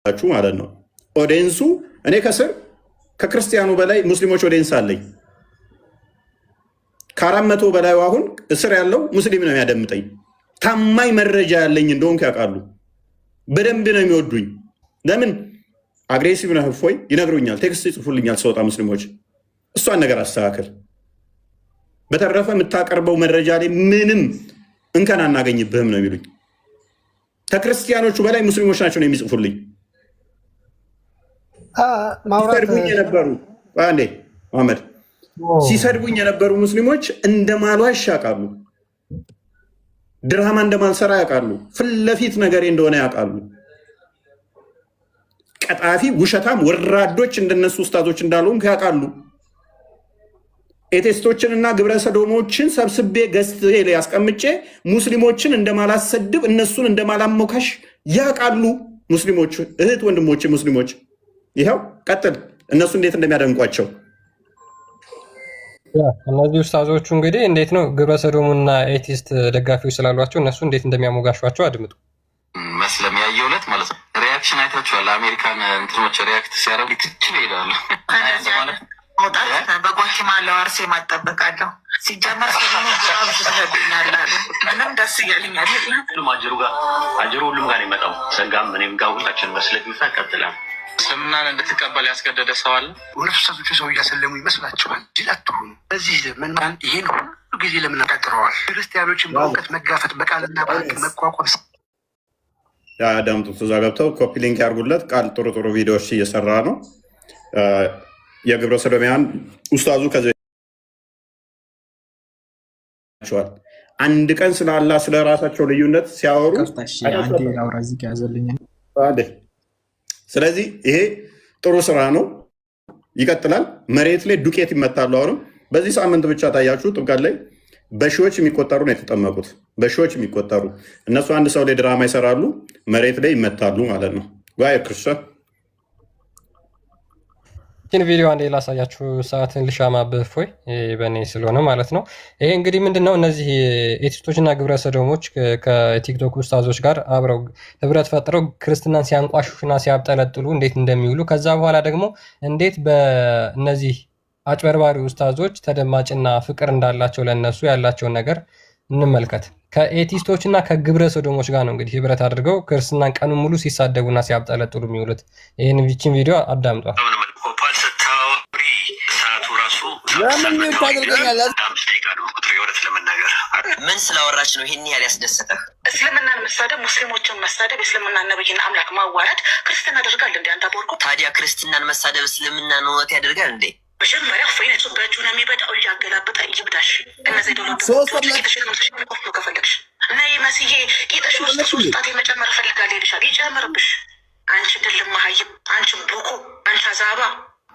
ልንገራችሁ ማለት ነው። ኦዲየንሱ እኔ ከስር ከክርስቲያኑ በላይ ሙስሊሞች ኦዲየንስ አለኝ። ከ400 በላይ አሁን እስር ያለው ሙስሊም ነው የሚያደምጠኝ። ታማኝ መረጃ ያለኝ እንደሆንኩ ያውቃሉ። በደንብ ነው የሚወዱኝ። ለምን አግሬሲቭ ነህ እፎይ ይነግሩኛል፣ ቴክስት ይጽፉልኛል ስወጣ ሙስሊሞች። እሷን ነገር አስተካከል። በተረፈ የምታቀርበው መረጃ ላይ ምንም እንከን አናገኝብህም ነው የሚሉኝ። ከክርስቲያኖቹ በላይ ሙስሊሞች ናቸው ነው የሚጽፉልኝ። ሲሰድቡኝ የነበሩ አንዴ መሐመድ ሲሰድቡኝ የነበሩ ሙስሊሞች እንደማልዋሽ ያውቃሉ። ድራማ እንደማልሰራ ያውቃሉ። ፊት ለፊት ነገሬ እንደሆነ ያውቃሉ። ቀጣፊ ውሸታም ወራዶች እንደነሱ ኡስታዞች እንዳልሆንኩ ያውቃሉ። ኤቴስቶችንና ግብረ ሰዶሞችን ሰብስቤ ገዝት ላይ አስቀምጬ ሙስሊሞችን እንደማላሰድብ እነሱን እንደማላሞካሽ ያውቃሉ። ሙስሊሞች እህት ወንድሞች ሙስሊሞች ይኸው ቀጥል። እነሱ እንዴት እንደሚያደንቋቸው እነዚህ ኡስታዞቹ እንግዲህ እንዴት ነው ግብረ ሰዶሙና ኤቲስት ደጋፊዎች ስላሏቸው እነሱ እንዴት እንደሚያሞጋሿቸው አድምጡ። መስለም ያየው ዕለት ማለት ነው። ሪያክሽን አይታችኋል። አሜሪካን እንትኖች ሪያክት ሲያደርጉ ትችል ይሄዳሉ። መውጣት በጓቲማላ አርሴ ማጠበቃለሁ ሲጀመር ስለሆነኛላሉ ምንም ደስ እያለኛል። አጀሩ ሁሉም ጋር ይመጣው ሰጋም እኔም ጋር ሁላችን መስለፊታ ቀጥላል። እስልምናን እንድትቀበል ያስገደደ ሰው አለ? ሁለት ኡስታዞች ሰው እያሰለሙ ይመስላችኋል? ጅል አትሁኑ። በዚህ ዘመን ይሄን ሁሉ ጊዜ ለምን ቀጥረዋል? ክርስቲያኖችን በእውቀት መጋፈጥ በቃልና በህግ መቋቋም ያዳምጡት። እዛ ገብተው ኮፒ ሊንክ ያርጉለት። ቃል ጥሩ ጥሩ ቪዲዮዎች እየሰራ ነው። የግብረ ሰዶሚያን ኡስታዙ ከዚህ አንድ ቀን ስለ አላህ ስለ ራሳቸው ልዩነት ሲያወሩ ስለዚህ ይሄ ጥሩ ስራ ነው፣ ይቀጥላል። መሬት ላይ ዱቄት ይመታሉ። አሁንም በዚህ ሳምንት ብቻ ታያችሁ ጥምቀት ላይ በሺዎች የሚቆጠሩ ነው የተጠመቁት። በሺዎች የሚቆጠሩ እነሱ አንድ ሰው ላይ ድራማ ይሰራሉ፣ መሬት ላይ ይመታሉ ማለት ነው። ዋይ ክርስቲያን ይህን ቪዲዮ አንዴ ላሳያችሁ። ሰዓትን ልሻማብህ እፎይ በእኔ ስለሆነ ማለት ነው። ይሄ እንግዲህ ምንድነው እነዚህ ኤቲስቶችና ግብረ ሰዶሞች ከቲክቶክ ኡስታዞች ጋር አብረው ህብረት ፈጥረው ክርስትናን ሲያንቋሹና ሲያብጠለጥሉ እንዴት እንደሚውሉ ከዛ በኋላ ደግሞ እንዴት በእነዚህ አጭበርባሪ ኡስታዞች ተደማጭና ፍቅር እንዳላቸው ለነሱ ያላቸውን ነገር እንመልከት። ከኤቲስቶችና ከግብረ ሰዶሞች ጋር ነው እንግዲህ ህብረት አድርገው ክርስትናን ቀኑን ሙሉ ሲሳደቡና ሲያብጠለጥሉ የሚውሉት። ይህን ቪችን ቪዲዮ አዳምጧል። ምን ስላወራች ነው ይሄን ያህል ያስደሰተህ? እስልምናን መሳደብ፣ ሙስሊሞችን መሳደብ፣ የእስልምና ነብይና አምላክ ማዋረድ ክርስትና ያደርጋል እንዴ? አንተ ቦርኮ ታዲያ ክርስትናን መሳደብ እስልምናን እውነት ያደርጋል እንዴ? መጀመሪያ ፎይነቱ በእጁ ነው የሚበዳው፣ እያገላበጠ ይብዳሽ። እነዚህ ደሎች ከፈለግሽ ነይ መስዬ ጌጠሽ ውስጥ ሶስጣት የመጨመር ፈልጋል ይልሻል። ይጨምርብሽ። አንቺ ድልማሀይብ፣ አንቺ ቦኮ፣ አንቺ አዛባ፣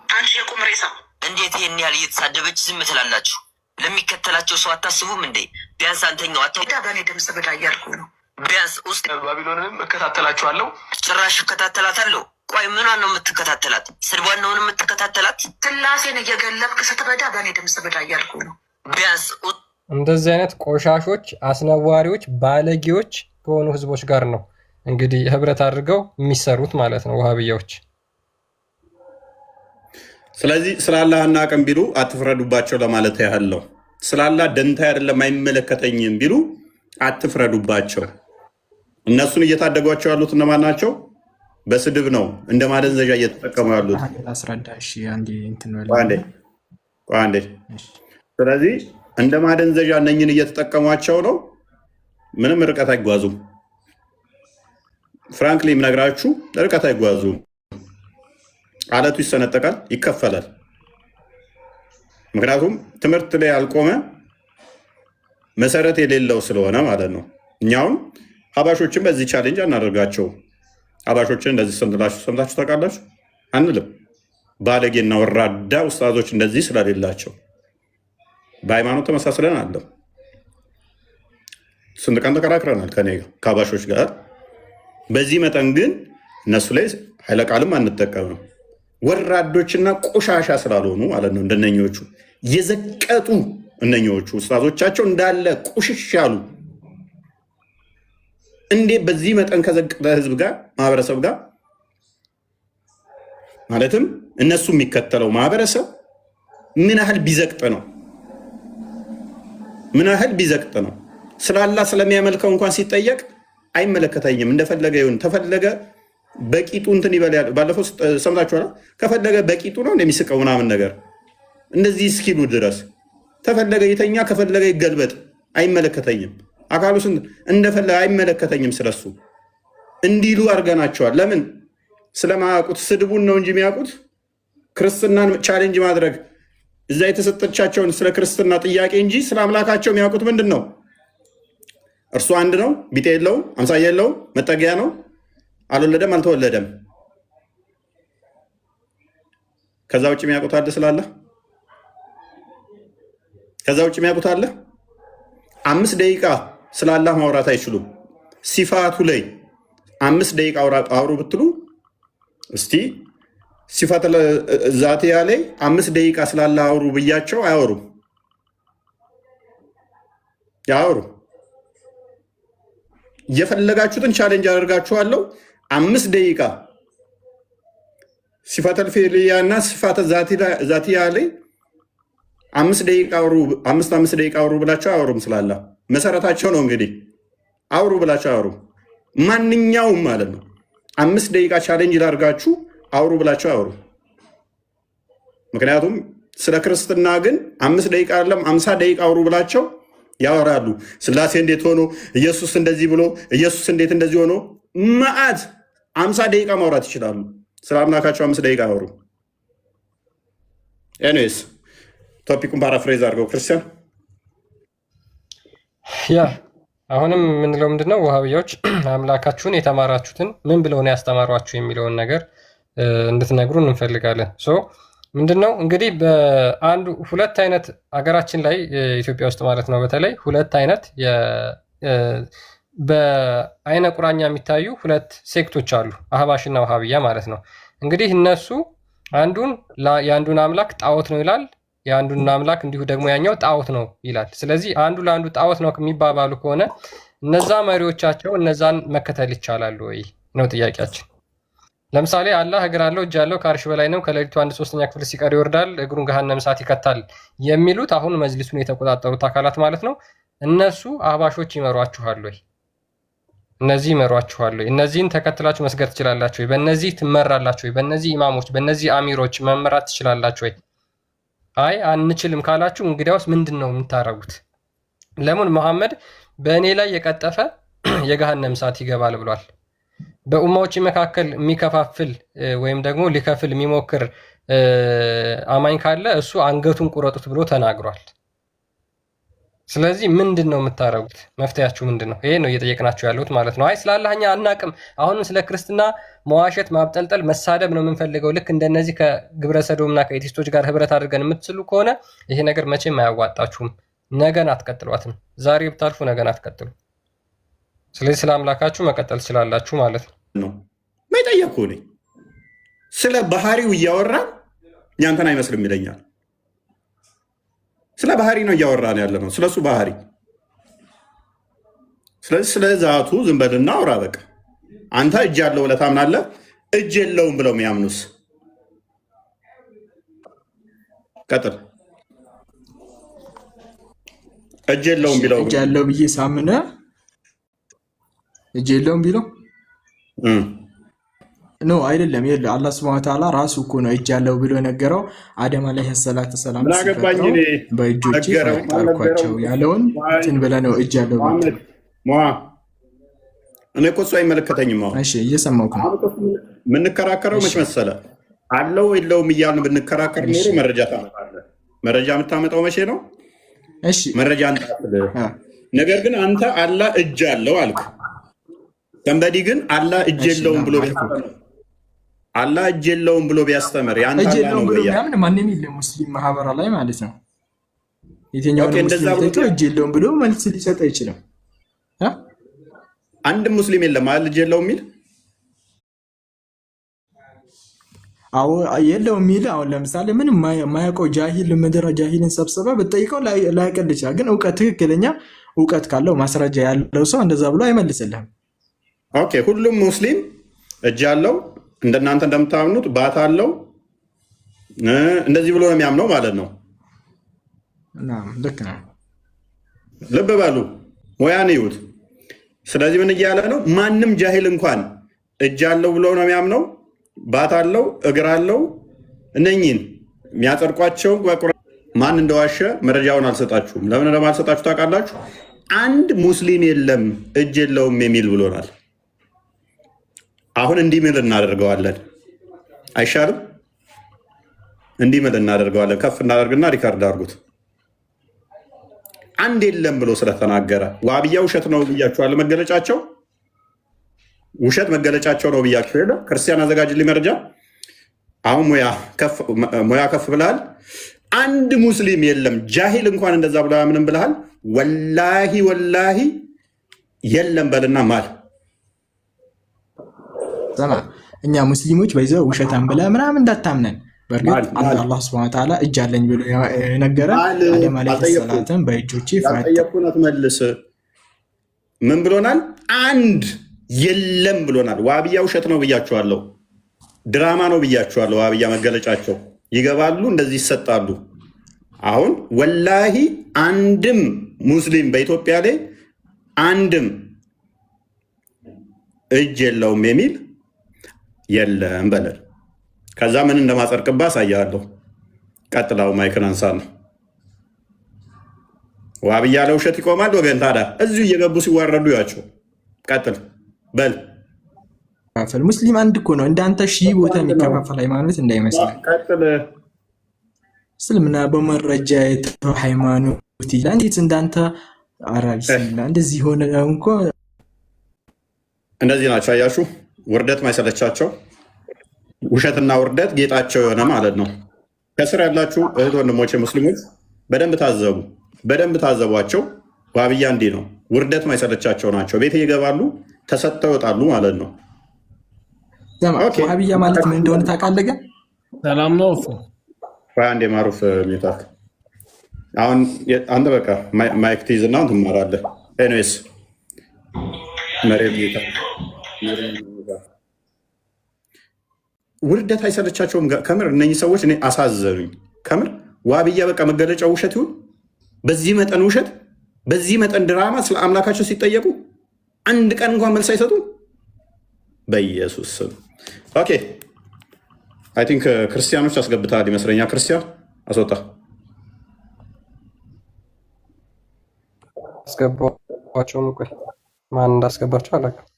አንቺ የቁም ሬሳ። እንዴት ይሄን ያህል እየተሳደበች ዝም ትላላችሁ? ለሚከተላቸው ሰው አታስቡም እንዴ? ቢያንስ አንተኛው በእኔ ድምፅ ብዳ እያልኩ ነው። ቢያንስ ውስጥ ባቢሎንንም እከታተላችኋለሁ። ጭራሽ እከታተላታለሁ። ቆይ ምኗን ነው የምትከታተላት? ስድቧን ነው የምትከታተላት? ስላሴን እየገለብክ ስትበዳ በእኔ ድምፅ ብዳ እያልኩ ነው። ቢያንስ እንደዚህ አይነት ቆሻሾች፣ አስነዋሪዎች፣ ባለጌዎች ከሆኑ ህዝቦች ጋር ነው እንግዲህ ህብረት አድርገው የሚሰሩት ማለት ነው ውሃብያዎች። ስለዚህ ስለ አላህ አናውቅም ቢሉ አትፍረዱባቸው ለማለት ያህል ነው። ስለ አላህ ደንታ አይደለም አይመለከተኝም ቢሉ አትፍረዱባቸው። እነሱን እየታደጓቸው ያሉት እነማን ናቸው? በስድብ ነው እንደ ማደንዘዣ እየተጠቀሙ ያሉት። ስለዚህ እንደ ማደንዘዣ እነኝን እየተጠቀሟቸው ነው። ምንም ርቀት አይጓዙም። ፍራንክሊ የምነግራችሁ ርቀት አይጓዙም። አለቱ ይሰነጠቃል፣ ይከፈላል። ምክንያቱም ትምህርት ላይ ያልቆመ መሰረት የሌለው ስለሆነ ማለት ነው። እኛውን ሀባሾችን በዚህ ቻሌንጅ አናደርጋቸው። ሀባሾችን እንደዚህ ሰምታችሁ ታውቃላችሁ? አንልም። ባለጌና ወራዳ ኡስታዞች እንደዚህ ስለሌላቸው በሃይማኖት ተመሳስለን አለም። ስንት ቀን ተከራክረናል ከሀባሾች ጋር። በዚህ መጠን ግን እነሱ ላይ ኃይለ ቃልም አንጠቀምም። ወራዶችና ቆሻሻ ስላልሆኑ ማለት ነው። እንደነኞቹ የዘቀጡ እነኞቹ ኡስታዞቻቸው እንዳለ ቁሽሽ ያሉ እንዴ በዚህ መጠን ከዘቀጠ ህዝብ ጋር ማህበረሰብ ጋር ማለትም እነሱ የሚከተለው ማህበረሰብ ምን ያህል ቢዘቅጥ ነው? ምን ያህል ቢዘቅጥ ነው? ስላላ ስለሚያመልከው እንኳን ሲጠየቅ አይመለከተኝም፣ እንደፈለገ ይሁን፣ ተፈለገ በቂጡ እንትን ይበላል። ባለፈው ሰምታችኋል። ከፈለገ በቂጡ ነው እንደሚስቀው ምናምን ነገር እንደዚህ እስኪሉ ድረስ ተፈለገ ይተኛ፣ ከፈለገ ይገልበጥ፣ አይመለከተኝም። አካሉ እንደፈለገ አይመለከተኝም ስለሱ እንዲሉ አድርገናቸዋል። ለምን? ስለማያውቁት ስድቡን ነው እንጂ የሚያውቁት ክርስትናን ቻሌንጅ ማድረግ እዛ የተሰጠቻቸውን ስለ ክርስትና ጥያቄ እንጂ ስለ አምላካቸው የሚያውቁት ምንድን ነው? እርሱ አንድ ነው፣ ቢጤ የለውም፣ አምሳያ የለውም፣ መጠጊያ ነው፣ አልወለደም፣ አልተወለደም። ከዛ ውጭ የሚያውቁት አለ ስላለ ከዛ ውጭ የሚያውቁት አለ? 5 ደቂቃ ስላላህ ማውራት አይችሉም። ሲፋቱ ላይ 5 ደቂቃ አውሩ ብትሉ እስቲ ሲፋት ዛቲያ ላይ 5 ደቂቃ ስላላህ አውሩ ብያቸው አያወሩም። ያወሩ የፈለጋችሁትን ቻሌንጅ አደርጋችኋለሁ። 5 ደቂቃ ሲፋተል ፊዕልያ እና ሲፋተ ዛቲያ ላይ 5 ደቂቃ አውሩ፣ 5 ደቂቃ አውሩ ብላቸው አያወሩም። ስላላህ መሰረታቸው ነው እንግዲህ አውሩ ብላቸው አያወሩ። ማንኛውም ማለት ነው 5 ደቂቃ ቻሌንጅ ላድርጋችሁ አውሩ ብላቸው አያወሩ። ምክንያቱም ስለ ክርስትና ግን 5 ደቂቃ አይደለም 50 ደቂቃ አውሩ ብላቸው ያወራሉ። ስላሴ እንዴት ሆኖ ኢየሱስ እንደዚህ ብሎ ኢየሱስ እንዴት እንደዚህ ሆኖ መዓት 50 ደቂቃ ማውራት ይችላሉ። ስለ አምላካቸው 5 ደቂቃ አውሩ። ኤኒዌይስ ቶፒኩን ፓራፍሬዝ አድርገው ክርስቲያን ያ አሁንም የምንለው ምንድነው ወሃቢያዎች አምላካችሁን የተማራችሁትን ምን ብለው ነው ያስተማሯችሁ የሚለውን ነገር እንድትነግሩን እንፈልጋለን። ምንድነው እንግዲህ በአንዱ 2 አይነት አገራችን ላይ ኢትዮጵያ ውስጥ ማለት ነው በተለይ 2 አይነት በአይነ ቁራኛ የሚታዩ 2 ሴክቶች አሉ፣ አህባሽና ወሃቢያ ማለት ነው። እንግዲህ እነሱ የአንዱን አምላክ ጣዖት ነው ይላል፣ የአንዱን አምላክ እንዲሁ ደግሞ ያኛው ጣዖት ነው ይላል። ስለዚህ አንዱ ለአንዱ ጣዖት ነው የሚባባሉ ከሆነ እነዛ መሪዎቻቸው እነዛን መከተል ይቻላል ወይ ነው ጥያቄያችን። ለምሳሌ አላህ እግር አለው እጅ አለው ከአርሽ በላይ ነው ከሌሊቱ 1/3 ክፍል ሲቀር ይወርዳል እግሩን ገሃነም እሳት ይከታል የሚሉት አሁን መጅሊሱን የተቆጣጠሩት አካላት ማለት ነው። እነሱ አህባሾች ይመሯችኋል ወይ? እነዚህ ይመሯችኋል ወይ? እነዚህን ተከትላችሁ መስገድ ትችላላችሁ ወይ? በእነዚህ ትመራላችሁ ወይ? በእነዚህ ኢማሞች በእነዚህ አሚሮች መመራት ትችላላችሁ ወይ? አይ አንችልም ካላችሁ እንግዲያውስ ምንድን ነው የምታረጉት? ለምን መሐመድ በእኔ ላይ የቀጠፈ የገሃነም እሳት ይገባል ብሏል። በኡማዎች መካከል የሚከፋፍል ወይም ደግሞ ሊከፍል የሚሞክር አማኝ ካለ እሱ አንገቱን ቁረጡት ብሎ ተናግሯል። ስለዚህ ምንድን ነው የምታረጉት? መፍትያችሁ ምንድን ነው? ይሄ ነው እየጠየቅናችሁ ያሉት ማለት ነው። አይ ስላላህ እኛ አናቅም፣ አሁንም ስለ ክርስትና መዋሸት፣ ማብጠልጠል፣ መሳደብ ነው የምንፈልገው ልክ እንደነዚህ ከግብረ ሰዶምና ከኤቲስቶች ጋር ህብረት አድርገን የምትስሉ ከሆነ ይሄ ነገር መቼም አያዋጣችሁም። ነገን አትቀጥሏትም። ዛሬ ብታልፉ ነገን አትቀጥሉ። ስለዚህ ስለ አምላካችሁ መቀጠል ትችላላችሁ ማለት ነው። ማይጠየቁ ነኝ ስለ ባህሪው እያወራ ያንተን አይመስልም ይለኛል። ስለ ባህሪ ነው እያወራን ያለ ነው፣ ስለሱ ባህሪ። ስለዚህ ስለ ዛቱ ዝም በልና አውራ በቃ። አንተ እጅ ያለው ብለህ ታምናለህ፣ እጅ የለውም ብለው የሚያምኑስ? ቀጥል። እጅ የለውም ቢለው እጅ ያለው ብዬ ሳምነ እጅ የለውም ቢለው ኖ አይደለም። የለ አላህ ሱብሃነሁ ወተዓላ ራሱ እኮ ነው እጅ ያለው ብሎ የነገረው። አደም አለይሂ ሰላቱ ሰላም ሲፈጥረው በእጆቼ ፈጠርኳቸው ያለውን እንትን ብለህ ነው እጅ ያለው ብሎ እኔ እኮ እሱ አይመለከተኝም። አሁን እሺ እየሰማሁህ ነው። የምንከራከረው መች መሰለህ? አለው የለውም እያልን ብንከራከር ኖሮ መረጃ ታመጣለህ። መረጃ የምታመጣው መቼ ነው? እሺ መረጃ አንጣለህ። ነገር ግን አንተ አላህ እጅ አለው አልክ። ተንበዲ ግን አላህ እጅ የለውም ብሎ አላህ እጅ የለውም ብሎ ቢያስተምር ያንተ እጅ የለውም ብሎ ቢያምን ማንንም የለም ሙስሊም ማህበራ ላይ ማለት ነው። የትኛው ሙስሊም እጅ የለውም ብሎ መልስ ሊሰጥ አይችልም። አንድ ሙስሊም የለም አይደል እጅ የለውም የሚል? አዎ የለውም የሚል። አሁን ለምሳሌ ምንም የማያውቀው ጃሂል ምድረ ጃሂልን ሰብስበ ብትጠይቀው ላይቀል ይችላል። ግን እውቀት ትክክለኛ እውቀት ካለው ማስረጃ ያለው ሰው እንደዛ ብሎ አይመልስልህም። ኦኬ ሁሉም ሙስሊም እጅ ያለው እንደናንተ እንደምታምኑት ባት አለው እንደዚህ ብሎ ነው የሚያምነው ማለት ነው። ልክ ነው። ልብ በሉ ሙያን ይዩት። ስለዚህ ምን እያለ ነው? ማንም ጃሂል እንኳን እጅ አለው ብሎ ነው የሚያምነው። ባት አለው፣ እግር አለው። እነኝን የሚያጸድቋቸው ማን እንደዋሸ መረጃውን አልሰጣችሁም። ለምን እንደማልሰጣችሁ ታውቃላችሁ? አንድ ሙስሊም የለም እጅ የለውም የሚል ብሎናል። አሁን እንዲህ ምል እናደርገዋለን አይሻልም? እንዲህ ምል እናደርገዋለን። ከፍ እናደርግና ሪካርድ አድርጉት። አንድ የለም ብሎ ስለተናገረ ዋብያ ውሸት ነው ብያችኋል። መገለጫቸው ውሸት መገለጫቸው ነው ብያችሁ ሄደ። ክርስቲያን አዘጋጅልኝ መረጃ። አሁን ሙያ ከፍ ብለሃል። አንድ ሙስሊም የለም ጃሂል እንኳን እንደዛ ብሎ ምንም ብለሃል። ወላሂ ወላሂ የለም በልና ማል እኛ ሙስሊሞች በይዘው ውሸታም ብለህ ምናምን እንዳታምነን። በእርግጥ አላህ ሱብሓነሁ ወተዓላ እጅ አለኝ ብሎ የነገረን አደም ዓለይሂ ሰላም በእጆቼ ፈጠርኩት። መልስ ምን ብሎናል? አንድ የለም ብሎናል። ዋብያ ውሸት ነው ብያችኋለሁ። ድራማ ነው ብያችኋለሁ። ዋብያ መገለጫቸው ይገባሉ፣ እንደዚህ ይሰጣሉ። አሁን ወላሂ አንድም ሙስሊም በኢትዮጵያ ላይ አንድም እጅ የለውም የሚል የለም በለን። ከዛ ምን እንደማጸድቅባ አሳያለሁ። ቀጥላው ማይክን አንሳ ነው። ዋብያ ለውሸት ይቆማል ወገን። ታዲያ እዚሁ እየገቡ ሲዋረዱ ያቸው። ቀጥል በል። ሙስሊም አንድ እኮ ነው። እንዳንተ ሺህ ቦታ የሚከፋፈል ሃይማኖት እንዳይመስል። ቀጥል። እስልምና በመረጃ የተው ሃይማኖት እንዴት እንዳንተ አራጅ እንደዚህ ሆነ እንኳ እንደዚህ ናቸው። አያችሁ ውርደት ማይሰለቻቸው ውሸትና ውርደት ጌጣቸው የሆነ ማለት ነው። ከስር ያላችሁ እህት ወንድሞቼ ሙስሊሞች በደንብ ታዘቡ፣ በደንብ ታዘቧቸው። ዋብያ እንዲህ ነው። ውርደት ማይሰለቻቸው ናቸው። ቤት ይገባሉ፣ ተሰጥተው ይወጣሉ ማለት ነው። ዋብያ ማለት ምን እንደሆነ ታውቃለህ? ግን ሰላም ነው። አንዴ ማሩፍ ሚታክ አሁን አንተ በቃ ማይክ ትይዝና ትማራለህ። ኤኒዌይስ ውርደት አይሰለቻቸውም ከምር። እነኚህ ሰዎች እኔ አሳዘኑኝ ከምር። ዋብያ በቃ መገለጫው ውሸት ይሁን። በዚህ መጠን ውሸት፣ በዚህ መጠን ድራማ ስለ አምላካቸው ሲጠየቁ አንድ ቀን እንኳን መልስ አይሰጡም። በኢየሱስ ስም ኦኬ። አይ ቲንክ ክርስቲያኖች አስገብተሃል ይመስለኛል። ክርስቲያን አስወጣ። አስገባቸውም። ቆይ ማን እንዳስገባቸው አላውቅም።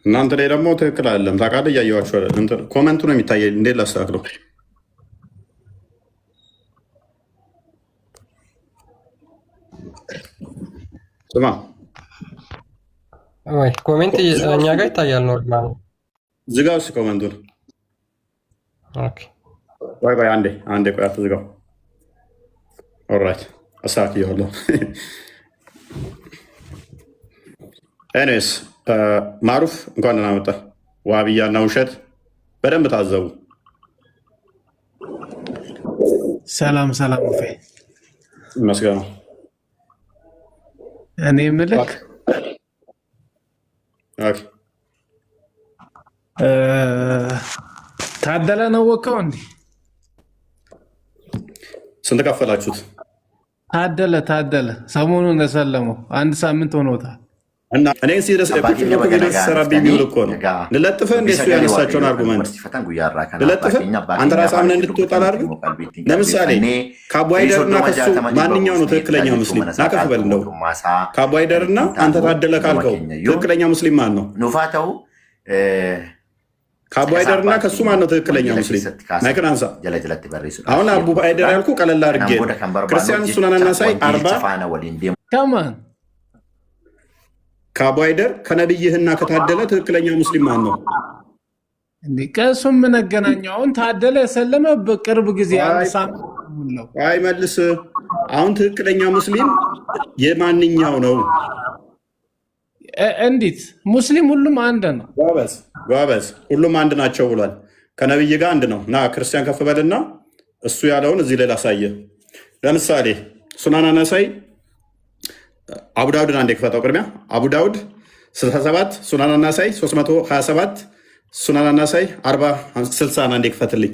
እናንተ ላይ ደግሞ ትክክል አለም ታውቃለህ። እያየኋቸው ኮመንቱ ነው የሚታየ። እንዴት ላስተካክለው? ስማ ወይ ኮሜንት እኛ ጋር ይታያል። ኖርማል ዝጋው እስኪ ኮመንቱን። ቆይ አንዴ ቆይ አትዝጋው። ኦልራይት አስተካክየዋለሁ። ኤኒዌይስ ማሩፍ እንኳን ደህና መጣህ። ዋብያና ውሸት በደንብ ታዘቡ። ሰላም ሰላም። ይመስገን። እኔ ምልክ ታደለ ነው ወቀው እንዴ? ስንት ከፈላችሁት? ታደለ ሰሞኑን እንደሰለመው 1 ሳምንት ሆኖታል። እና እኔ ሲሰራብኝ የሚውል እኮ ነው። ልለጥፍህ እንደሱ ያነሳቸውን አርጉመንት ልለጥፍህ አንተ ራስህ አምነህ እንድትወጣ ላድርግ። ለምሳሌ ከአቡሃይደር እና ከሱ ማንኛው ነው ትክክለኛ ሙስሊም? ናከፍ በል እንደው ከአቡሃይደር እና አንተ ታደለ ካልከው ትክክለኛ ሙስሊም ማን ነው? ከአቡሃይደር እና ከሱ ማን ነው ትክክለኛ ሙስሊም? ማይክን አንሳ። አሁን አቡሃይደር ያልኩ ቀለል አድርጌ ክርስቲያን እሱን አናሳይ 40 ከማን ከአቡሃይደር ከነብይህና ከታደለ ትክክለኛ ሙስሊም ማን ነው? ከእሱም መገናኛው አሁን ታደለ የሰለመ በቅርብ ጊዜ አይ መልስ። አሁን ትክክለኛ ሙስሊም የማንኛው ነው? እንዴት ሙስሊም ሁሉም አንድ ነው? ጓበዝ ሁሉም አንድ ናቸው ብሏል። ከነብይ ጋር አንድ ነው። ና ክርስቲያን ከፍ በልና እሱ ያለውን እዚህ ላይ ላሳየ። ለምሳሌ ሱናን አናሳይ አቡ ዳውድን አንዴ ክፈተው። ቅድሚያ አቡ ዳውድ 67 ሱናን አናሳይ 327 ሱናን አናሳይ 40 60 አንዴ ክፈትልኝ።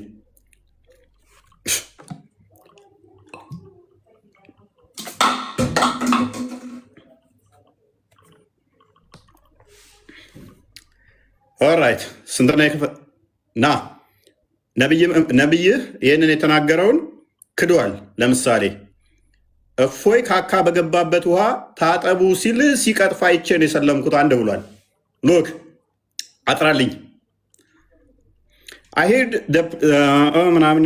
ኦራይት ስንት ነው የክፈት ና ነብይህ ይህንን የተናገረውን ክዷል። ለምሳሌ እፎይ ካካ በገባበት ውሃ ታጠቡ ሲል ሲቀጥፍ አይቼ ነው የሰለምኩት አንድ ብሏል። ሎክ አጥራልኝ አይሄድ ምናምን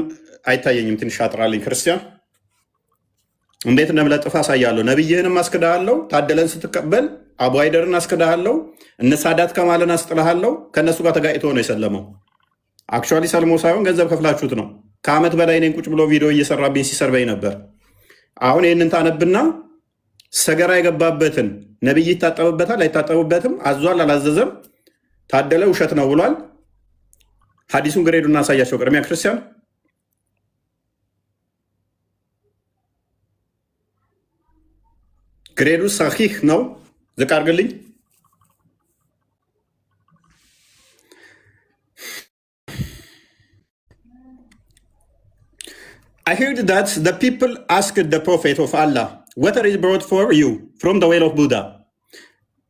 አይታየኝም። ትንሽ አጥራልኝ ክርስቲያን እንዴት እንደምለጥፍ አሳያለሁ። ነብይህንም አስክዳሃለሁ። ታደለን ስትቀበል አቡ አይደርን አስክዳሃለሁ። እነ ሳዳት ከማለን አስጥልሃለሁ። ከእነሱ ጋር ተጋጭቶ ነው የሰለመው። አክቹዋሊ ሰልሞ ሳይሆን ገንዘብ ከፍላችሁት ነው። ከዓመት በላይ እኔን ቁጭ ብሎ ቪዲዮ እየሰራብኝ ሲሰርበኝ ነበር። አሁን ይህንን ታነብና ሰገራ የገባበትን ነብይ ይታጠብበታል አይታጠብበትም፣ አዟል አላዘዘም፣ ታደለ ውሸት ነው ብሏል። ሀዲሱን ግሬዱ እናሳያቸው። ቅድሚያ ክርስቲያን ግሬዱ ሰሒህ ነው። ዝቅ አድርግልኝ። I heard that the people asked the prophet of Allah, water is brought for you from the well of Buddha.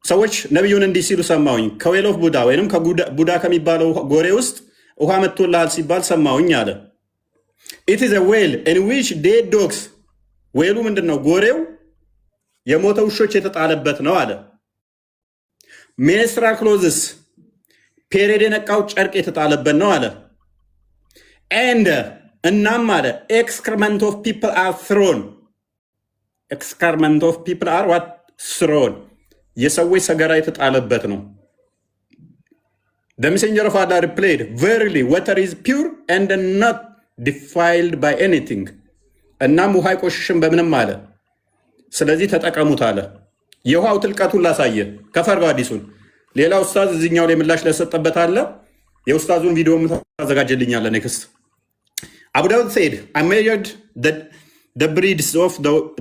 ሰዎች ነቢዩን እንዲህ ሲሉ ሰማሁኝ፣ ከዌል ኦፍ ቡዳ ወይም ከቡዳ ከሚባለው ጎሬ ውስጥ ውሃ መጥቶልሃል ሲባል ሰማሁኝ አለ። It is a well in which dead dogs, ዌሉ ምንድን ነው? ጎሬው የሞተ ውሾች የተጣለበት ነው አለ። menstrual clothes, ፔሬድ የነቃው ጨርቅ የተጣለበት ነው አለ። and እናም አለ excrement of people are thrown. excrement of people are what? thrown. የሰዎች ሰገራ የተጣለበት ነው። The messenger of Allah replied, verily water is pure and not defiled by anything. እናም ውሃ አይቆሽሽም በምንም አለ። ስለዚህ ተጠቀሙት አለ። የውሃው ጥልቀቱን ላሳየ ከፈርጋ አዲሱን ሌላ ኡስታዝ እዚህኛው ላይ ምላሽ ለሰጠበት አለ። የኡስታዙን ቪዲዮ ታዘጋጅልኛለህ ኔክስት። Abu Dawud said, I measured the breeds of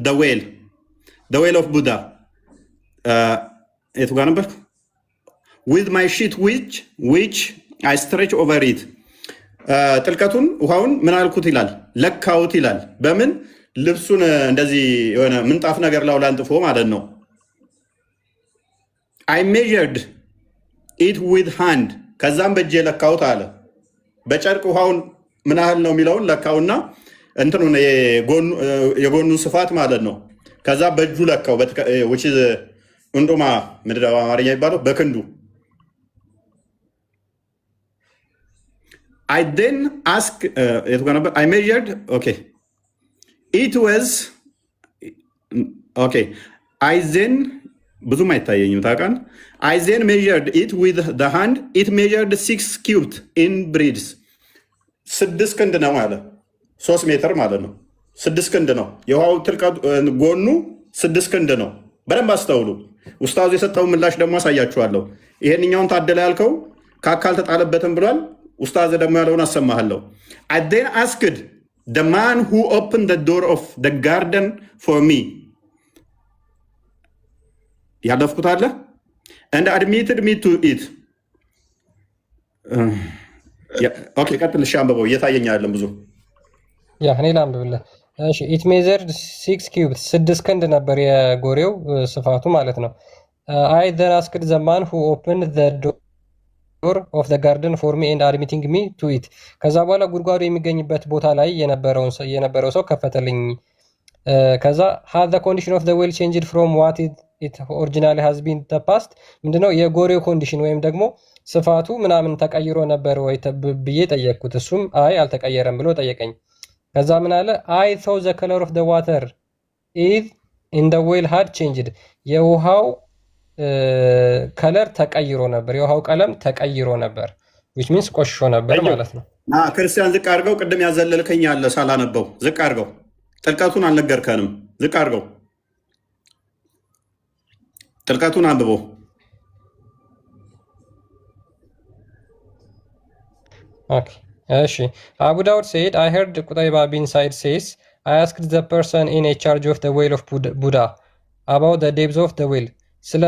the whale of Buddha. With my sheet which I stretch over it. ጥልቀቱን ውሃውን ምን አልኩት ይላል? ለካውት ይላል። በምን ልብሱን እንደዚህ የሆነ ምንጣፍ ነገር ላይ ላንጥፎ ማለት ነው። I measured it with hand. ከዛም በእጄ ለካውት አለ። በጨርቅ ውሃውን ምን ያህል ነው የሚለውን ለካውና እንትኑን የጎኑን ስፋት ማለት ነው። ከዛ በእጁ ለካው እንዶማ ምድር አማርኛ ይባለው በክንዱ። I then asked, I measured, okay. It was, okay. I then, ብዙም አይታየኝም ታውቃለህ። I then measured it with the hand. It measured 6 cubits in breeds. 6 ክንድ ነው አለ። 3 ሜትር ማለት ነው። 6 ክንድ ነው የውሃው ጥልቀቱ፣ ጎኑ 6 ክንድ ነው። በደንብ አስተውሉ። ኡስታዙ የሰጠው ምላሽ ደግሞ አሳያችኋለሁ። ይሄንኛውን ታደለ ያልከው ካካል ተጣለበትም ብሏል። ኡስታዝ ደግሞ ያለውን አሰማሃለሁ። I then asked the man who opened the door of the garden for me. ያለፍኩት አለ and admitted me to it. ኦኬ ቀጥል። እሺ አንብበው፣ እየታየኝ አይደለም ብዙ። ያ እኔ ላንብብልህ። እሺ ኢት ሜዘርድ 6 ኪዩብስ 6 ክንድ ነበር የጎሬው ስፋቱ ማለት ነው። አይ then asked the man who opened the door of the garden for me and admitting me to it. ከዛ በኋላ ጉድጓዱ የሚገኝበት ቦታ ላይ የነበረው ሰው ከፈተልኝ። ከዛ had the condition of the well changed from what it originally has been the past. ምንድነው የጎሬው ኮንዲሽን ወይም ደግሞ ስፋቱ ምናምን ተቀይሮ ነበር ወይ ብዬ ጠየቅኩት። እሱም አይ አልተቀየረም ብሎ ጠየቀኝ። ከዛ ምን አለ? I saw the color of the water is in the well had changed. የውሃው ከለር ተቀይሮ ነበር፣ የውሃው ቀለም ተቀይሮ ነበር which means ቆሽሾ ነበር ማለት ነው። ክርስቲያን ዝቅ አድርገው፣ ቅድም ያዘለልከኝ አለ ሳላነበው፣ ዝቅ አድርገው። ጥልቀቱን አልነገርከንም። ዝቅ አድርገው፣ ጥልቀቱን አንብበው። Okay. እሺ Abu Dawud said, I heard Qutayba bin Sa'id says, I asked the person in charge of the well of Buddha about the depth of the well. ስለ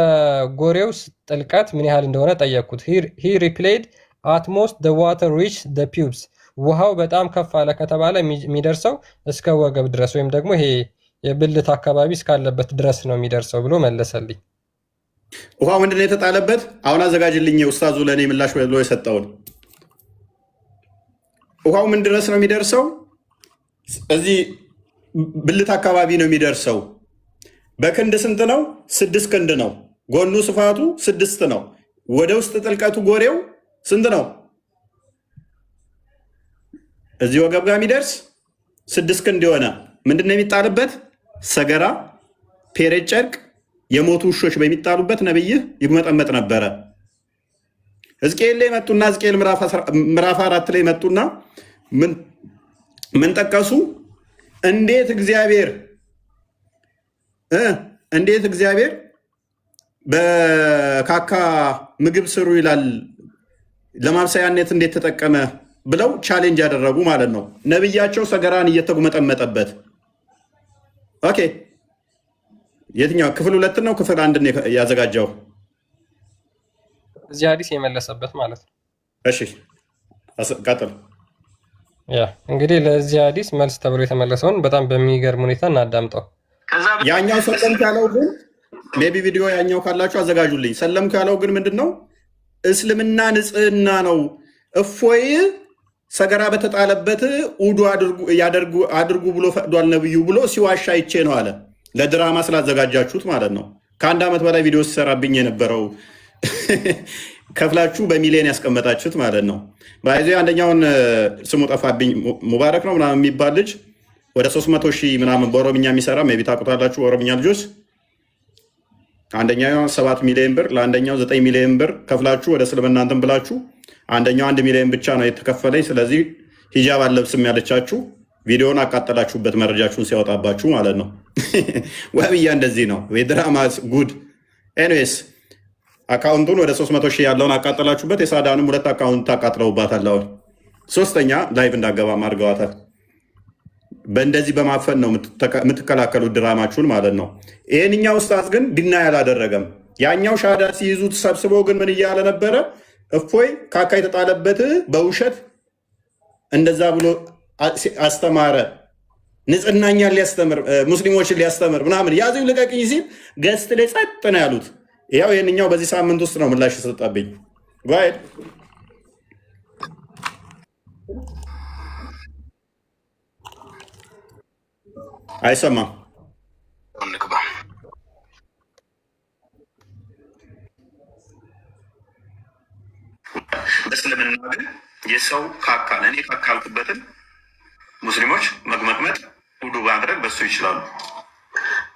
ጎሬው ጥልቀት ምን ያህል እንደሆነ ጠየቅኩት። he replied at most the water reached the pubes. ውሃው በጣም ከፍ አለ ከተባለ የሚደርሰው እስከ ወገብ ድረስ ወይም ደግሞ ይሄ የብልት አካባቢ እስካለበት ድረስ ነው የሚደርሰው ብሎ መለሰልኝ። ውሃው ምንድን ነው የተጣለበት? አሁን አዘጋጅልኝ ኡስታዙ ለእኔ ምላሽ ብሎ የሰጠውን። ውሃው ምን ድረስ ነው የሚደርሰው? እዚህ ብልት አካባቢ ነው የሚደርሰው። በክንድ ስንት ነው? 6 ክንድ ነው። ጎኑ ስፋቱ 6 ነው። ወደ ውስጥ ጥልቀቱ ጎሬው ስንት ነው? እዚህ ወገብ ጋር የሚደርስ 6 ክንድ የሆነ ምንድን ነው የሚጣልበት? ሰገራ፣ ፔሬድ ጨርቅ፣ የሞቱ ውሾች በሚጣሉበት ነብይህ ይመጠመጥ ነበረ። ሕዝቅኤል ላይ መጡና ሕዝቅኤል ምዕራፍ 4 ላይ መጡና ምን ጠቀሱ? እንዴት እግዚአብሔር በካካ ምግብ ስሩ ይላል፣ ለማብሰያነት እንዴት ተጠቀመ ብለው ቻሌንጅ ያደረጉ ማለት ነው። ነብያቸው ሰገራን እየተጉመጠመጠበት። ኦኬ የትኛው ክፍል 2 ነው ክፍል 1 ነው ያዘጋጀው? እዚህ ሐዲስ የመለሰበት ማለት ነው። እሺ ቀጥል። ያ እንግዲህ ለዚህ ሐዲስ መልስ ተብሎ የተመለሰውን በጣም በሚገርም ሁኔታ እናዳምጠው። ያኛው ሰለምኩ ያለው ግን ሜቢ ቪዲዮ ያኛው ካላችሁ አዘጋጁልኝ። ሰለምኩ ያለው ግን ምንድነው? እስልምና ንጽህና ነው። እፎይ ሰገራ በተጣለበት ውዱ አድርጉ ብሎ ፈቅዷል ነብዩ ብሎ ሲዋሻ አይቼ ነው አለ። ለድራማ ስላዘጋጃችሁት ማለት ነው። ከ1 ዓመት በላይ ቪዲዮ ሲሰራብኝ የነበረው ከፍላችሁ በሚሊዮን ያስቀመጣችሁት ማለት ነው። ባይዞ አንደኛውን ስሙ ጠፋብኝ፣ ሙባረክ ነው ምናምን የሚባል ልጅ ወደ 300,000 ምናምን በኦሮምኛ የሚሰራ ሜቢ ታውቁታላችሁ ኦሮምኛ ልጆች። አንደኛው 7 ሚሊዮን ብር ለአንደኛው 9 ሚሊዮን ብር ከፍላችሁ ወደ እስልምና እንትን ብላችሁ አንደኛው 1 ሚሊዮን ብቻ ነው የተከፈለኝ፣ ስለዚህ ሂጃብ አለብስም ያለቻችሁ ቪዲዮን አቃጠላችሁበት፣ መረጃችሁን ሲያወጣባችሁ ማለት ነው። ወብያ እንደዚህ ነው የድራማ ጉድ። ኤኒዌይስ አካውንቱን ወደ 300,000 ያለውን አቃጠላችሁበት። የሳዳንም 2 አካውንት አቃጥለውባታል። አሁን 3ኛ ላይቭ እንዳገባም አድርገዋታል። በእንደዚህ በማፈን ነው የምትከላከሉት ድራማችሁን ማለት ነው። ይህንኛው ኡስታዝ ግን ዲና ያላደረገም። ያኛው ሻዳ ሲይዙት ሰብስበው ግን ምን እያለ ነበረ? እፎይ ካካ የተጣለበት በውሸት እንደዛ ብሎ አስተማረ፣ ንጽህናኛን ሊያስተምር ሙስሊሞችን ሊያስተምር ምናምን ያዙ ልቀቅኝ ሲል ገስት ላይ ጸጥ ነው ያሉት። ያው ይህንኛው በዚህ ሳምንት ውስጥ ነው ምላሽ የሰጠብኝ። ጓይድ አይሰማም። በእስልምና ግን የሰው ካካን እኔ ካካልኩበትን ሙስሊሞች መግመጥመጥ ውዱ ማድረግ በሱ ይችላሉ።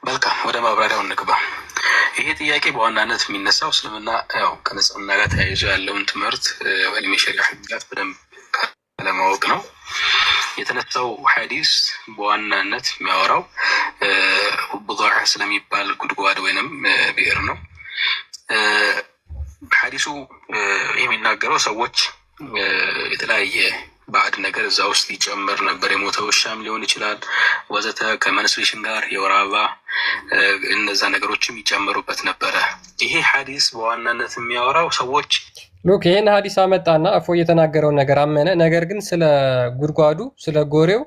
መልካም ወደ ማብራሪያው እንግባ። ይሄ ጥያቄ በዋናነት የሚነሳው እስልምና ያው ከንጽህና ጋር ተያይዞ ያለውን ትምህርት ወይም የሸሪዓ ህግጋት በደንብ ለማወቅ ነው የተነሳው። ሐዲስ በዋናነት የሚያወራው ቡዱዕ ስለሚባል ጉድጓድ ወይንም ብዕር ነው። ሐዲሱ የሚናገረው ሰዎች የተለያየ ባዕድ ነገር እዛ ውስጥ ይጨመር ነበር። የሞተ ውሻም ሊሆን ይችላል ወዘተ፣ ከመንስትሬሽን ጋር የወር አበባ እነዛ ነገሮችም ይጨመሩበት ነበረ። ይሄ ሐዲስ በዋናነት የሚያወራው ሰዎች ሉክ ይህን ሐዲስ አመጣና እፎይ የተናገረውን ነገር አመነ። ነገር ግን ስለ ጉድጓዱ ስለ ጎሬው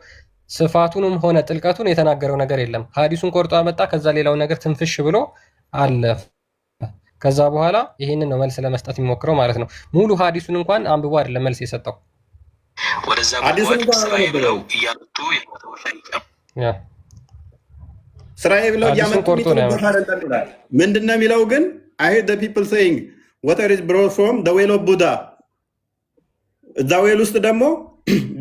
ስፋቱንም ሆነ ጥልቀቱን የተናገረው ነገር የለም። ሐዲሱን ቆርጦ አመጣ። ከዛ ሌላው ነገር ትንፍሽ ብሎ አለፈ። ከዛ በኋላ ይህንን ነው መልስ ለመስጠት የሚሞክረው ማለት ነው። ሙሉ ሐዲሱን እንኳን አንብቦ አይደለም መልስ የሰጠው። ወደዛ ስራዬ ብለው እያመጡ ስራዬ ብለው እያመጡ ምንድን ነው የሚለው ግን I heard the people saying water is brought from the well of Buddha። እዛ ዌል ውስጥ ደግሞ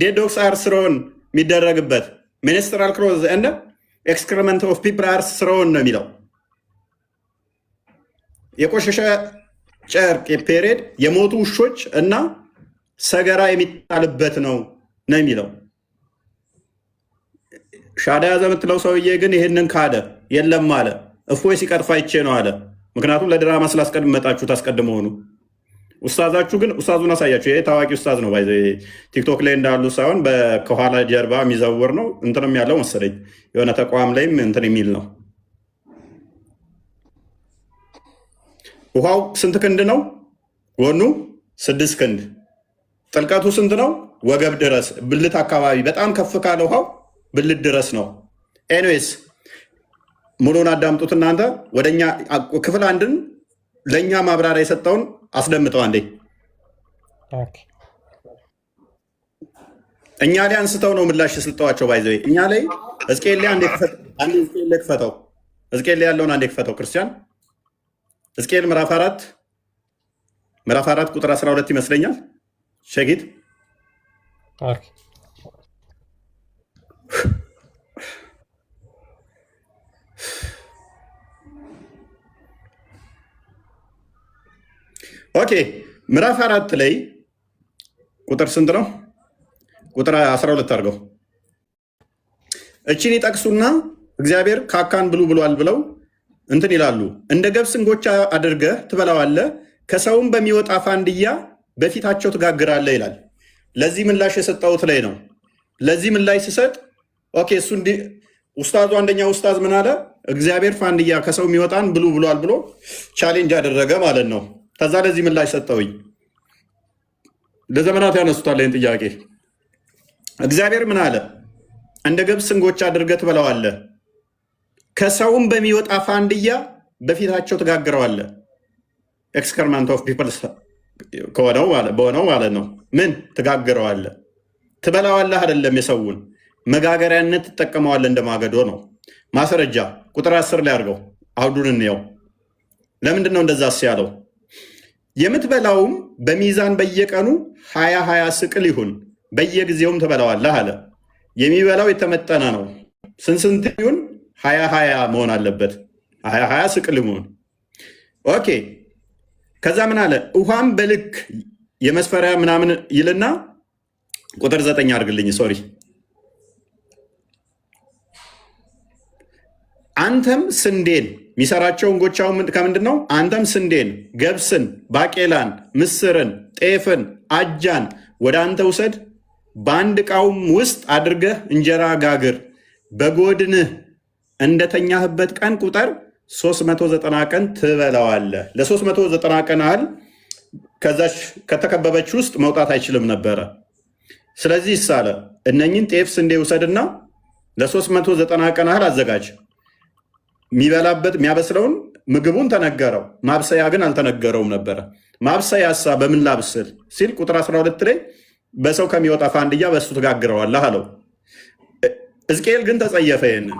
dead dogs are thrown የሚደረግበት menstrual clothes and excrement of people are thrown ነው የሚለው። የቆሸሸ ጨርቅ የፔሬድ የሞቱ ውሾች እና ሰገራ የሚጣልበት ነው የሚለው። ሻዳ ያዘ የምትለው ሰውዬ ግን ይህንን ካደ። የለም አለ። እፎይ ሲቀርፋ ይቼ ነው አለ። ምክንያቱም ለድራማ ስላስቀድመጣችሁት አስቀድመው ሆኑ። ኡስታዛችሁ ግን ኡስታዙን አሳያችሁ። ይሄ ታዋቂ ኡስታዝ ነው። ባይዘ ቲክቶክ ላይ እንዳሉ ሳይሆን ከኋላ ጀርባ የሚዘውር ነው። እንትንም ያለው መሰለኝ የሆነ ተቋም ላይም እንትን የሚል ነው። ውሃው ስንት ክንድ ነው? ጎኑ 6 ክንድ። ጥልቀቱ ስንት ነው? ወገብ ድረስ፣ ብልት አካባቢ። በጣም ከፍ ካለ ውሃው ብልት ድረስ ነው። ኤኒዌይስ ሙሉን አዳምጡት እናንተ። ወደኛ ክፍል አንድን ለእኛ ማብራሪያ የሰጠውን አስደምጠው አንዴ። እኛ ላይ አንስተው ነው ምላሽ ስልጠዋቸው። ባይዘ እኛ ላይ ሕዝቅኤል ላይ አንዴ ክፈተው። ሕዝቅኤል ላይ ያለውን አንዴ ክፈተው ክርስቲያን። ሕዝቅኤል ምዕራፍ 4 ቁጥር 12 ይመስለኛል። ሸጊት ኦኬ። ምዕራፍ 4 ላይ ቁጥር ስንት ነው? ቁጥር 12 አድርገው። እቺን ይጠቅሱና እግዚአብሔር ካካን ብሉ ብሏል ብለው እንትን ይላሉ። እንደ ገብስ እንጎቻ አድርገህ ትበላዋለህ፣ ከሰውም በሚወጣ ፋንድያ በፊታቸው ትጋግራለህ ይላል። ለዚህ ምላሽ የሰጠሁት ላይ ነው። ለዚህ ምላሽ ሲሰጥ ኦኬ፣ እሱ ኡስታዙ አንደኛው ኡስታዝ ምን አለ? እግዚአብሔር ፋንድያ ከሰው የሚወጣን ብሉ ብሏል ብሎ ቻሌንጅ አደረገ ማለት ነው። ከዛ ለዚህ ምላሽ ሰጠውኝ። ለዘመናት ያነሱታል ይህን ጥያቄ። እግዚአብሔር ምን አለ? እንደ ገብስ እንጎቻ አድርገህ ትበላዋለህ፣ ከሰውም በሚወጣ ፋንድያ በፊታቸው ትጋግረዋለህ። ኤክስከርማንት ኦፍ ፒፕልስ በሆነው ማለት ነው። ምን ትጋግረዋለህ? ትበላዋለህ አይደለም፣ የሰውን መጋገሪያነት ትጠቀመዋለህ፣ እንደማገዶ ነው። ማስረጃ ቁጥር 10 ላይ አድርገው፣ አውዱን እንየው። ለምንድን ነው እንደዛ ያለው? የምትበላውም በሚዛን በየቀኑ 20 ስቅል ይሁን፣ በየጊዜውም ትበላዋለህ አለ። የሚበላው የተመጠነ ነው። ስንት ይሁን? 20 መሆን አለበት። 20 ስቅል ይሁን። ኦኬ። ከዛ ምን አለ? ውሃም በልክ የመስፈሪያ ምናምን ይልና ቁጥር 9 አድርግልኝ። ሶሪ። አንተም ስንዴን የሚሰራቸው እንጎቻው ከምንድን ነው? አንተም ስንዴን፣ ገብስን፣ ባቄላን፣ ምስርን፣ ጤፍን፣ አጃን ወደ አንተ ውሰድ፣ በአንድ ዕቃውም ውስጥ አድርገህ እንጀራ ጋግር። በጎድንህ እንደተኛህበት ቀን ቁጥር 390 ቀን ትበላዋለህ። ለ390 ቀን ያህል ከዛች ከተከበበች ውስጥ መውጣት አይችልም ነበረ። ስለዚህ ይሳለ እነኝን ጤፍ፣ ስንዴ ውሰድና ለ390 ቀን ያህል አዘጋጅ። የሚበላበት የሚያበስለውን ምግቡን ተነገረው፣ ማብሰያ ግን አልተነገረውም ነበረ። ማብሰያ ሳ በምን ላብስል ሲል ቁጥር 12 ላይ በሰው ከሚወጣ ፋንድያ በእሱ ትጋግረዋለህ አለው። ሕዝቅኤል ግን ተጸየፈ። ይህንን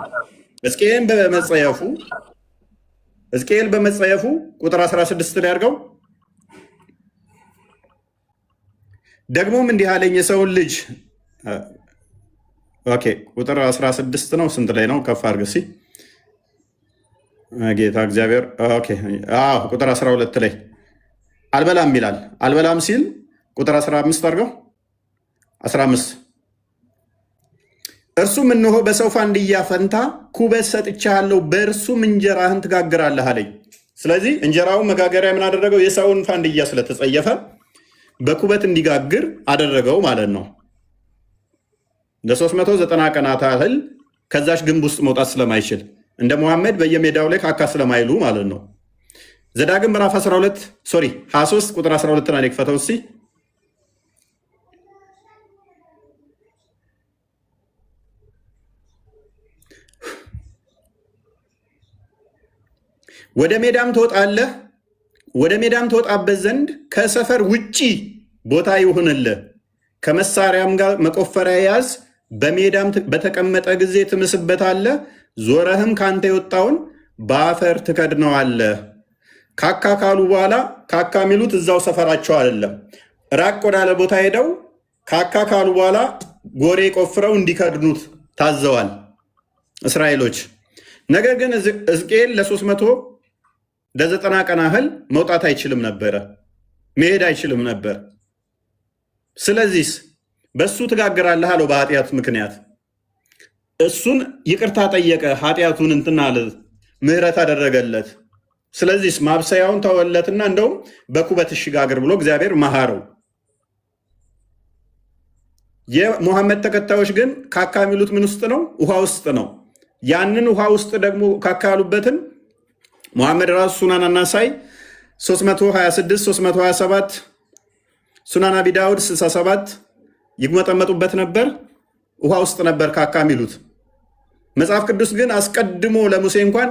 ሕዝቅኤል በመጸየፉ ቁጥር 16 ላይ አድርገው፣ ደግሞም እንዲህ አለኝ የሰውን ልጅ ኦኬ፣ ቁጥር 16 ነው። ስንት ላይ ነው? ከፍ አድርግ እስኪ ጌታ እግዚአብሔር። ኦኬ፣ ቁጥር 12 ላይ አልበላም ይላል። አልበላም ሲል ቁጥር 15 አድርገው፣ 15 እርሱም እነሆ በሰው ፋንድያ ፈንታ ኩበት ሰጥቻለሁ፣ በእርሱም እንጀራህን ትጋግራለህ አለኝ። ስለዚህ እንጀራውን መጋገሪያ ምን አደረገው? የሰውን ፋንድያ ስለተጸየፈ በኩበት እንዲጋግር አደረገው ማለት ነው። ለ390 ቀናት ያህል ከዛች ግንብ ውስጥ መውጣት ስለማይችል እንደ ሙሐመድ በየሜዳው ላይ ካካ ስለማይሉ ማለት ነው። ዘዳግም ምዕራፍ 23 ቁጥር 12 ላይ ክፈተው እስኪ። ወደ ሜዳም ትወጣለህ፣ ወደ ሜዳም ትወጣበት ዘንድ ከሰፈር ውጪ ቦታ ይሁንልህ፣ ከመሳሪያም ጋር መቆፈሪያ ያዝ፣ በሜዳም በተቀመጠ ጊዜ ትምስበታለህ፣ ዞረህም ካንተ የወጣውን በአፈር ትከድነዋለህ። ካካ ካሉ በኋላ ካካ የሚሉት እዛው ሰፈራቸው አይደለም፣ ራቅ ወዳለ ቦታ ሄደው ካካ ካሉ በኋላ ጎሬ ቆፍረው እንዲከድኑት ታዘዋል እስራኤሎች። ነገር ግን ሕዝቅኤል ለ390 ቀን ያህል መውጣት አይችልም ነበረ፣ መሄድ አይችልም ነበር። ስለዚህ በእሱ ትጋግራለህ አለው። በኃጢአት ምክንያት እሱን ይቅርታ ጠየቀ። ኃጢአቱን እንትን አለ፣ ምህረት አደረገለት። ስለዚህ ማብሰያውን ተወለትና እንደውም በኩበት ሽጋግር ብሎ እግዚአብሔር መሃረው። የሙሐመድ ተከታዮች ግን ካካ የሚሉት ምን ውስጥ ነው? ውሃ ውስጥ ነው። ያንን ውሃ ውስጥ ደግሞ ካካ ያሉበትን ሙሐመድ ራሱ ሱናን አናሳይ 326 327 ሱናን አቢ ዳውድ 67 ይግመጠመጡበት ነበር። ውሃ ውስጥ ነበር ካካ የሚሉት። መጽሐፍ ቅዱስ ግን አስቀድሞ ለሙሴ እንኳን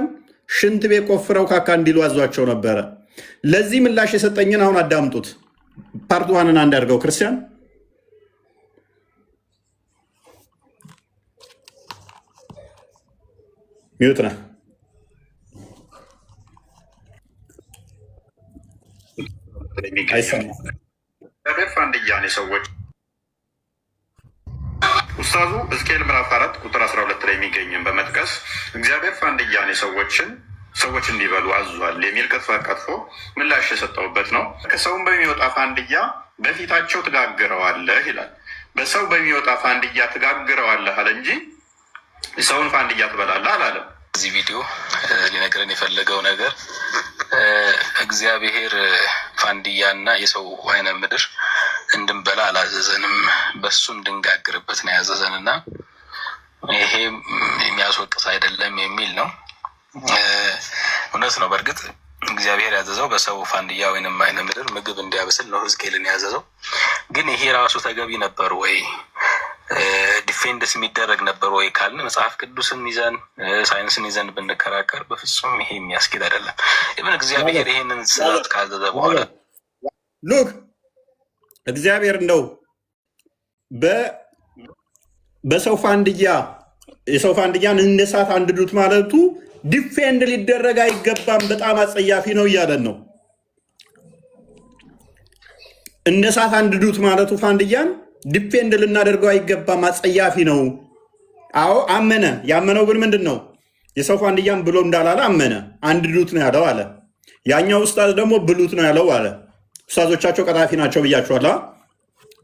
ሽንት ቤት ቆፍረው ካካ እንዲሉ አዟቸው ነበረ። ለዚህ ምላሽ የሰጠኝን አሁን አዳምጡት። ፓርት ዋንን አንድ አድርገው ክርስቲያን ሚዩት ነህ። ፋንድያኔ ሰዎች ኡስታዙ ሕዝቅኤል ምዕራፍ 4 ቁጥር 12 ላይ የሚገኝን በመጥቀስ እግዚአብሔር ፋንድያኔ ሰዎች እንዲበሉ አዟል የሚል ቅጥፈት ቀጥፎ ምላሽ የሰጠውበት ነው። ከሰውም በሚወጣ ፋንድያ በፊታቸው ትጋግረዋለህ ይላል። በሰው በሚወጣ ፋንድያ ትጋግረዋለህ አለ እንጂ ሰውን ፋንድያ ትበላለህ አላለም። እዚህ ቪዲዮ ሊነግረን የፈለገው ነገር እግዚአብሔር ፋንድያና የሰው አይነ ምድር እንድንበላ አላዘዘንም፣ በሱ እንድንጋግርበት ነው ያዘዘንና ይሄ የሚያስወቅስ አይደለም የሚል ነው። እውነት ነው። በእርግጥ እግዚአብሔር ያዘዘው በሰው ፋንድያ ወይንም አይነ ምድር ምግብ እንዲያበስል ነው ሕዝቅኤልን ያዘዘው። ግን ይሄ ራሱ ተገቢ ነበር ወይ? ዲፌንድስ የሚደረግ ነበር ወይ ካልን መጽሐፍ ቅዱስን ይዘን ሳይንስን ይዘን ብንከራከር በፍጹም ይሄ የሚያስኬድ አይደለም። ኢብን እግዚአብሔር ይሄንን ስራት ካዘዘ በኋላ ሉክ እግዚአብሔር እንደው በሰው ፋንድያ የሰው ፋንድያን እንደ እሳት አንድዱት ማለቱ ዲፌንድ ሊደረግ አይገባም፣ በጣም አጸያፊ ነው እያለን ነው። እንደ እሳት አንድዱት ማለቱ ፋንድያን ዲፌንድ ልናደርገው አይገባም፣ አጸያፊ ነው። አዎ አመነ። ያመነው ግን ምንድን ነው? የሰው ፋንድያን ብሎ እንዳላለ አመነ። አንድዱት ነው ያለው አለ። ያኛው ኡስታዝ ደግሞ ብሉት ነው ያለው አለ። ኡስታዞቻቸው ቀጣፊ ናቸው ብያቸዋል።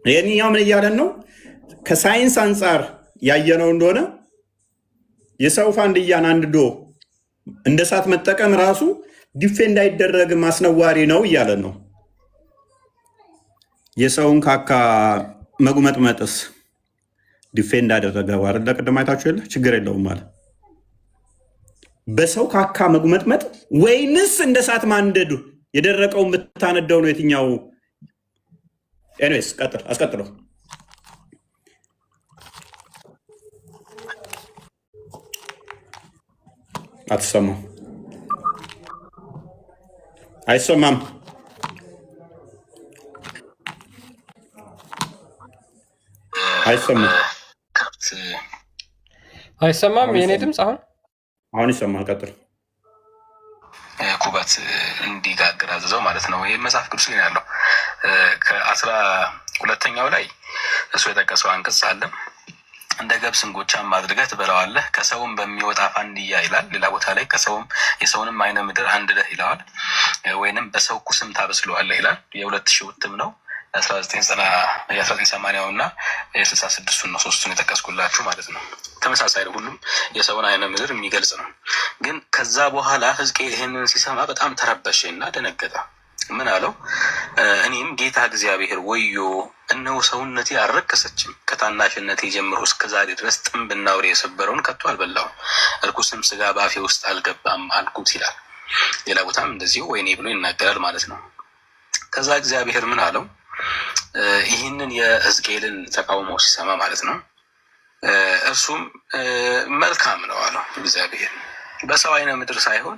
ይህኛው ምን እያለን ነው? ከሳይንስ አንጻር ያየነው እንደሆነ የሰው ፋንድያን አንድዶ እንደ እሳት መጠቀም ራሱ ዲፌንድ አይደረግም፣ አስነዋሪ ነው እያለን ነው። የሰውን ካካ መጉመጥመጥስ ዲፌንድ አደረገ አይደለ? ቅድም አይታችሁ የለ ችግር የለውም ማለት በሰው ካካ መጉመጥመጥ ወይንስ እንደ እሳት ማንደዱ? የደረቀው የምታነደው ነው የትኛው? ኤኒዌይስ ቀጥል፣ አስቀጥለው። አትሰማም? አይሰማም? አይሰማም? የኔ ድምፅ አሁን ይሰማል። ቀጥል። ኩበት እንዲጋግር አዘዘው ማለት ነው። ይህ መጽሐፍ ቅዱስ ላይ ያለው ከ12ኛው ላይ እሱ የጠቀሰው አንቀጽ አለ። እንደ ገብስ እንጎቻም አድርገህ ትበላዋለህ፣ ከሰውም በሚወጣ ፋንድያ ይላል። ሌላ ቦታ ላይ የሰውንም አይነ ምድር አንድደህ ይለዋል፣ ወይንም በሰው ኩስም ታበስለዋለህ ይላል። የ2000 እትም ነው 1980 እና የ66 ነው። ሶስቱን የጠቀስኩላችሁ ማለት ነው። ተመሳሳይ ነው። ሁሉም የሰውን አይነ ምድር የሚገልጽ ነው። ግን ከዛ በኋላ ሕዝቅኤል ይህንን ሲሰማ በጣም ተረበሸ እና ደነገጠ። ምን አለው? እኔም ጌታ እግዚአብሔር ወዮ፣ እነሆ ሰውነቴ አልረከሰችም፣ ከታናሽነቴ ጀምሮ እስከዛሬ ድረስ ጥንብና አውሬ የሰበረውን ከቶ አልበላሁም፣ እርኩስም ስጋ በአፌ ውስጥ አልገባም አልኩት ይላል። ሌላ ቦታም እንደዚሁ ወይኔ ብሎ ይናገራል ማለት ነው። ከዛ እግዚአብሔር ምን አለው? ይህንን የሕዝቅኤልን ተቃውሞ ሲሰማ ማለት ነው፣ እርሱም መልካም ነው አለው። እግዚአብሔር በሰው አይነ ምድር ሳይሆን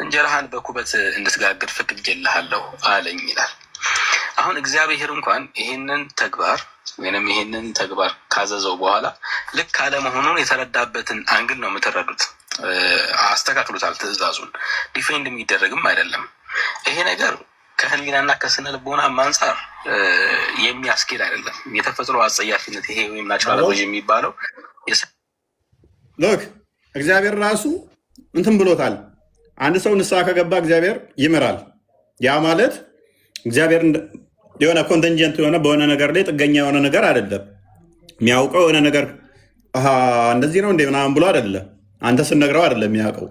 እንጀራህን በኩበት እንድትጋግር ፈቅጄልሃለሁ አለኝ ይላል። አሁን እግዚአብሔር እንኳን ይህንን ተግባር ወይም ይህንን ተግባር ካዘዘው በኋላ ልክ አለመሆኑን የተረዳበትን አንግል ነው የምትረዱት። አስተካክሎታል። ትዕዛዙን ዲፌንድ የሚደረግም አይደለም። ይሄ ነገር ከህሊናና ከስነ ልቦና አንጻር የሚያስኬድ አይደለም። የተፈጥሮ አጸያፊነት ይሄ ወይም ናቹራል የሚባለው ሎክ እግዚአብሔር ራሱ እንትን ብሎታል። አንድ ሰው ንስሐ ከገባ እግዚአብሔር ይምራል። ያ ማለት እግዚአብሔር የሆነ ኮንተንጀንት የሆነ በሆነ ነገር ላይ ጥገኛ የሆነ ነገር አይደለም። የሚያውቀው የሆነ ነገር እንደዚህ ነው እንደ ምናምን ብሎ አይደለም። አንተ ስነግረው አይደለም የሚያውቀው።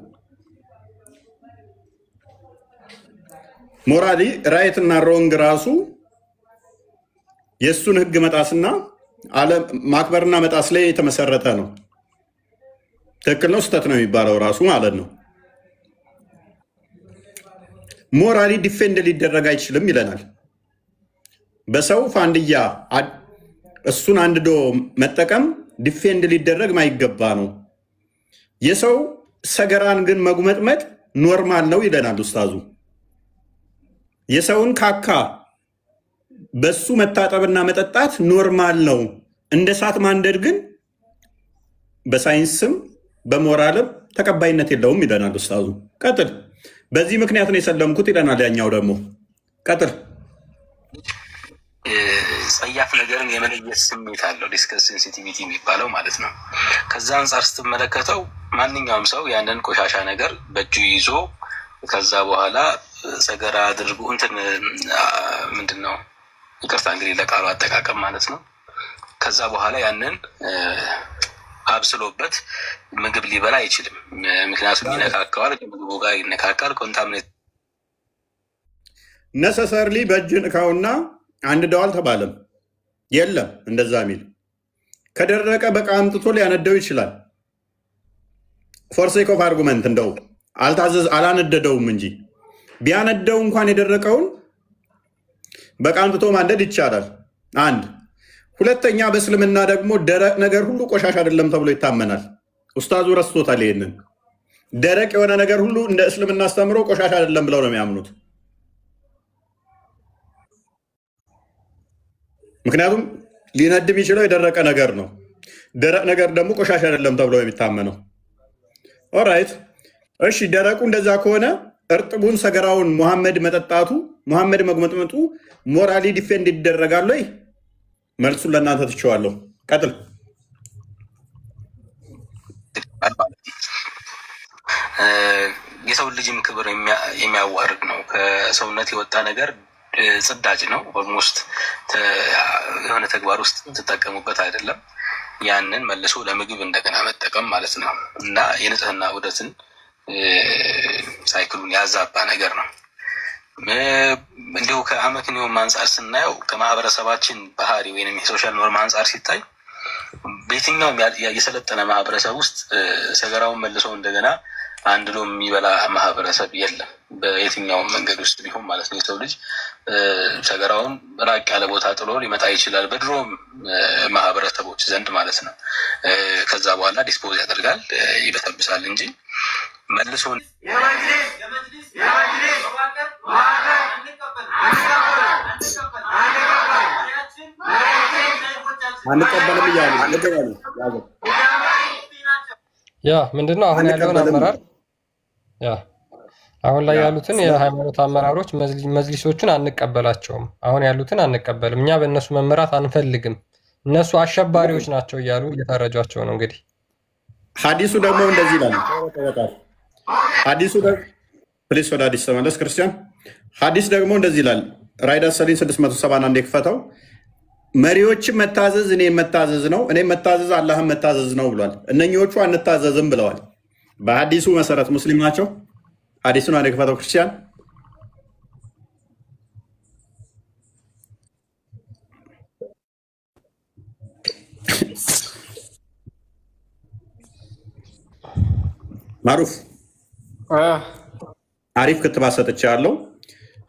ሞራሊ ራይት እና ሮንግ ራሱ የእሱን ህግ መጣስና ማክበርና መጣስ ላይ የተመሰረተ ነው። ትክክል ነው ስህተት ነው የሚባለው ራሱ ማለት ነው። ሞራሊ ዲፌንድ ሊደረግ አይችልም ይለናል። በሰው ፋንድያ እሱን አንድዶ መጠቀም ዲፌንድ ሊደረግ ማይገባ ነው። የሰው ሰገራን ግን መጉመጥመጥ ኖርማል ነው ይለናል ኡስታዙ። የሰውን ካካ በሱ መታጠብና መጠጣት ኖርማል ነው። እንደ እሳት ማንደድ ግን በሳይንስም በሞራልም ተቀባይነት የለውም ይለናል ኡስታዙ። ቀጥል። በዚህ ምክንያት ነው የሰለምኩት ይለናል ያኛው ደግሞ። ቀጥል። ጸያፍ ነገርን የመለየት ስሜት አለው ዲስከስ ሴንሲቲቪቲ የሚባለው ማለት ነው። ከዛ አንጻር ስትመለከተው ማንኛውም ሰው ያንን ቆሻሻ ነገር በእጁ ይዞ ከዛ በኋላ ሰገራ አድርጎ እንትን ምንድን ነው ይቅርታ እንግዲህ ለቃሉ አጠቃቀም ማለት ነው። ከዛ በኋላ ያንን አብስሎበት ምግብ ሊበላ አይችልም። ምክንያቱም ይነካከዋል፣ ከምግቡ ጋር ይነካካል። ኮንታሚኔት ነሰሰርሊ በእጅ ንካውና አንድ ደዋል ተባለም የለም እንደዛ ሚል ከደረቀ በቃ አምጥቶ ሊያነደው ይችላል። ፎርሴክ ኦፍ አርጉመንት እንደው አላነደደውም እንጂ ቢያነደው እንኳን የደረቀውን በቃ አምጥቶ ማንደድ ይቻላል። አንድ ሁለተኛ፣ በእስልምና ደግሞ ደረቅ ነገር ሁሉ ቆሻሻ አይደለም ተብሎ ይታመናል። ኡስታዙ ረስቶታል ይሄንን። ደረቅ የሆነ ነገር ሁሉ እንደ እስልምና አስተምሮ ቆሻሻ አይደለም ብለው ነው የሚያምኑት። ምክንያቱም ሊነድ የሚችለው የደረቀ ነገር ነው። ደረቅ ነገር ደግሞ ቆሻሻ አይደለም ተብሎ የሚታመነው። ኦራይት እሺ፣ ደረቁ እንደዛ ከሆነ እርጥቡን ሰገራውን ሙሐመድ መጠጣቱ ሙሐመድ መጉመጥመጡ ሞራሊ ዲፌንድ ይደረጋል ወይ? መልሱን ለእናንተ ትቼዋለሁ። ቀጥል። የሰው ልጅም ክብር የሚያዋርድ ነው። ከሰውነት የወጣ ነገር ጽዳጅ ነው። ኦልሞስት የሆነ ተግባር ውስጥ ትጠቀሙበት አይደለም። ያንን መልሶ ለምግብ እንደገና መጠቀም ማለት ነው እና የንጽህና ውደትን ሳይክሉን ያዛባ ነገር ነው። እንዲሁ ከአመክንዮም አንጻር ስናየው ከማህበረሰባችን ባህሪ ወይም የሶሻል ኖርም አንጻር ሲታይ በየትኛውም የሰለጠነ ማህበረሰብ ውስጥ ሰገራውን መልሶ እንደገና አንድ ሎ የሚበላ ማህበረሰብ የለም። በየትኛውም መንገድ ውስጥ ቢሆን ማለት ነው። የሰው ልጅ ሰገራውን ራቅ ያለ ቦታ ጥሎ ሊመጣ ይችላል፣ በድሮም ማህበረሰቦች ዘንድ ማለት ነው። ከዛ በኋላ ዲስፖዝ ያደርጋል፣ ይበሰብሳል እንጂ መልሶ አንቀበልም እያሉ ያ ምንድነው አሁን ያለውን አመራር አሁን ላይ ያሉትን የሃይማኖት አመራሮች መዝሊሶቹን አንቀበላቸውም። አሁን ያሉትን አንቀበልም። እኛ በእነሱ መመራት አንፈልግም፣ እነሱ አሸባሪዎች ናቸው እያሉ እየፈረጇቸው ነው። እንግዲህ ሐዲሱ ደግሞ እንደዚህ ይላል። ሐዲሱ ፕሊስ ወደ ሐዲስ ተመለስ ክርስቲያን። ሐዲስ ደግሞ እንደዚህ ይላል። ራይዳ ሰሊን 671 የክፈተው መሪዎችን መታዘዝ እኔ መታዘዝ ነው፣ እኔ መታዘዝ አላህን መታዘዝ ነው ብሏል። እነኚዎቹ አንታዘዝም ብለዋል። በሐዲሱ መሰረት ሙስሊም ናቸው። ሐዲሱን አንድ ክፈተው ክርስቲያን። ማሩፍ አሪፍ ክትባት ሰጥቻለሁ።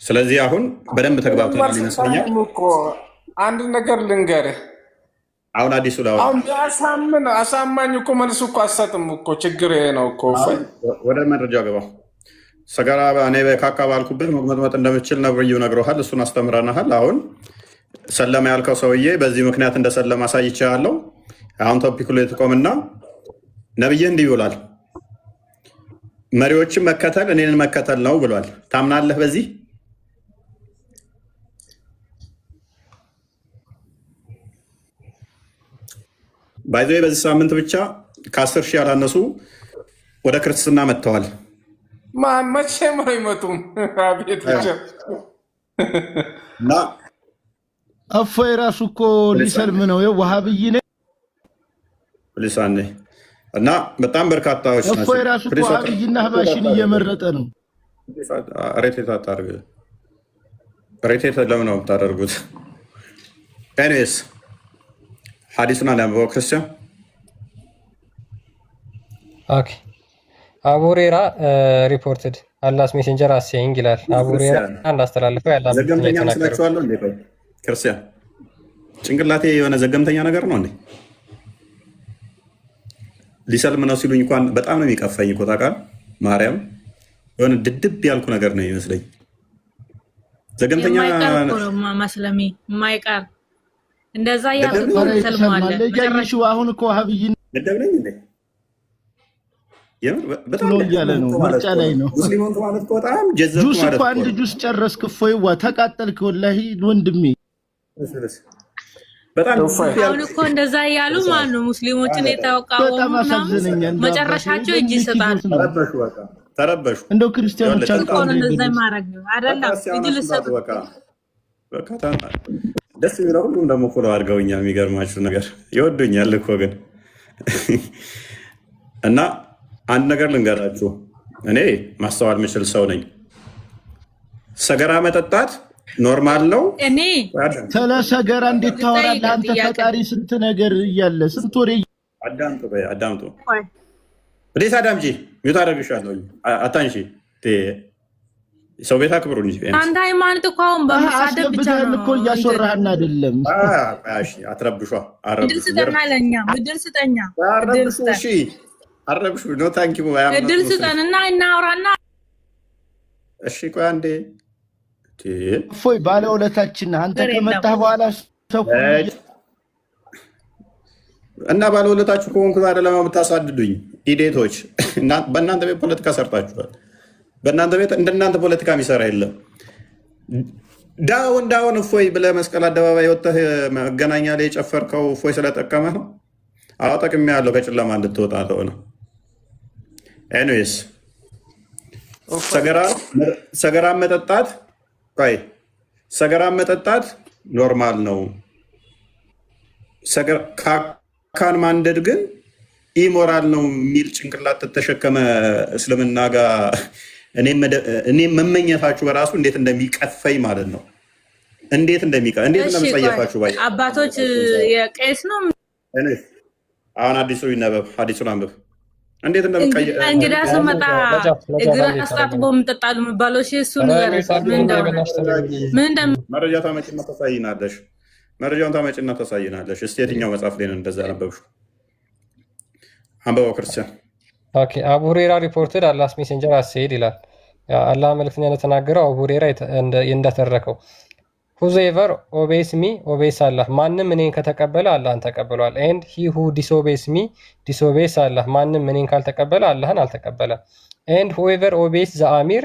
ስለዚህ አሁን በደንብ ተግባብተናል ይመስለኛል። አንድ ነገር ልንገርህ። አሁን አዲሱ አሳማኝ እኮ መልስ እኮ አሰጥም እኮ ችግር ይሄ ነው እኮ። ወደ መረጃ ገባ። ሰገራ እኔ ካካ ባልኩበት መጉመጥመጥ እንደምችል ነብዩ ነግረሃል። እሱን አስተምረናሃል። አሁን ሰለማ ያልከው ሰውዬ በዚህ ምክንያት እንደሰለማ አሳይቼሃለሁ። አሁን ቶፒኩ ላይ ትቆምና ነብይህ እንዲህ ይውላል፣ መሪዎችን መከተል እኔን መከተል ነው ብሏል። ታምናለህ በዚህ? ባይዘ በዚህ ሳምንት ብቻ ከ10 ሺህ ያላነሱ ወደ ክርስትና መጥተዋል። መቼም አይመጡም። አቤት እና እፎይ ራሱ እኮ ሊሰልም ነው የዋሃብይ ነ ሊሳኔ እና በጣም በርካታዎች ናቸው። እፎይ ራሱ እኮ አብይና ህባሽን እየመረጠ ነው። ሬት የታጣርግ ሬቴት ለምን ነው የምታደርጉት? ኤኒዌይስ ሐዲሱን አላነበበው ክርስቲያን። ኦኬ አቡሬራ ሪፖርትድ አላስ ሜሴንጀር አሴይንግ ይላል። አቡሬራ እንዳስተላልፈው ያለ ዘገምተኛ መስላችኋለሁ እንዴ? ክርስቲያን ጭንቅላቴ የሆነ ዘገምተኛ ነገር ነው እንዴ? ሊሰልም ነው ሲሉኝ እንኳን በጣም ነው የሚቀፈኝ እኮ ታውቃለህ። ማርያም የሆነ ድድብ ያልኩ ነገር ነው ይመስለኝ። ዘገምተኛ ማስለሚ የማይቀር እንደዛ ያልኩት ሰልማለ ለጀርሹ አሁን እኮ ሀብይ ደደብነኝ እንዴ? በጣም ያለ ነው ምርጫ ላይ ነው። ሙስሊሙን ማለት እኮ በጣም ጀዘብ ማለት ነው። ጁስ አንድ ጁስ ጨረስክ እፎይዋ ተቃጠልክ። ወላሂ ወንድሜ በጣም አሁን እኮ እንደዛ ያሉ ማን ነው ሙስሊሞችን የተወቃወሙ መጨረሻቸው እጅ ይሰጣል። ተረበሹ እንደው ክርስቲያኖች አንቀው እንደዛ ማድረግ ነው አይደለም። እድል ሰጥ በቃ ደስ የሚለው ሁሉም ደግሞ ፎሎ አድርገውኛል። የሚገርማችሁ ነገር ይወዱኛል እኮ ግን እና አንድ ነገር ልንገራችሁ፣ እኔ ማስተዋል የምችል ሰው ነኝ። ሰገራ መጠጣት ኖርማል ነው። እኔ ስለ ሰገራ እንዴት ታወራለህ አንተ? ፈጣሪ ስንት ነገር እያለ ስንት ወሬ። አዳምጡ እንዴት አዳምጪ። ሚውት አደርግሻለሁ። አታንሺ። ሰው ቤት አክብሩ እንጂ አንተ ሃይማኖት እኮ አሁን በመሳደብ ብቻ ነው እኮ እያስወራህን አይደለም። እሺ አትረብሿ። እድል ስጠና ለኛ እድል ስጠኛ እሺ አረብሹ ኖ ታንኪ ዩ እድል ስጠንና እናውራና። እሺ ቆይ አንዴ እፎይ ባለውለታችን አንተ ከመጣህ በኋላ ሰው እና ባለውለታችሁ ከሆንኩ ታዲያ ለምን የምታሳድዱኝ ኢዴቶች? በእናንተ ቤት ፖለቲካ ሰርታችኋል። በእናንተ ቤት እንደናንተ ፖለቲካ የሚሰራ የለም። ዳውን እፎይ ብለህ መስቀል አደባባይ ወጥተህ መገናኛ ላይ የጨፈርከው እፎይ ስለጠቀመህ ነው። አዎ ጠቅሜ ያለው ከጨለማ እንድትወጣ ነው። ኤኒዌይስ ሰገራ መጠጣት ሰገራ መጠጣት ኖርማል ነው። ካካን ማንደድ ግን ኢሞራል ነው የሚል ጭንቅላት ተሸከመ እስልምና ጋር እኔም መመኘታችሁ በራሱ እንዴት እንደሚቀፈኝ ማለት ነው። እንዴት እንደሚጸየፋችሁ ባይ አባቶች የቄስ ነው። አሁን አዲሱ ይነበብ፣ አዲሱን አንብብ። እንዴት እንደምቀየ እንግዳ ስመጣ እግራ አስጣጥቦ ምጠጣሉ የሚባለው እሱ ነገር መረጃ ታመጪና ታሳይናለሽ። መረጃውን ታመጪና ታሳይናለሽ። እስቲ የትኛው መጽሐፍ ላይ ነው እንደዛ ነበብሽው? አንበባው ክርስቲያን። ኦኬ አቡ ሁሬራ ሪፖርትድ አላስ ሜሴንጀር አሰይድ ይላል። አላህ መልእክተኛ እንደተናገረው አቡ ሁሬራ እንደተረከው ሁዜቨር ኦቤስ ሚ ኦቤስ አላህ፣ ማንም እኔን ከተቀበለ አላህን ተቀብሏል። ኤንድ ሂ ሁ ዲስኦቤስ ሚ ዲስኦቤስ አላህ፣ ማንም እኔን ካልተቀበለ አላህን አልተቀበለም። ኤንድ ሁኤቨር ኦቤስ ዘአሚር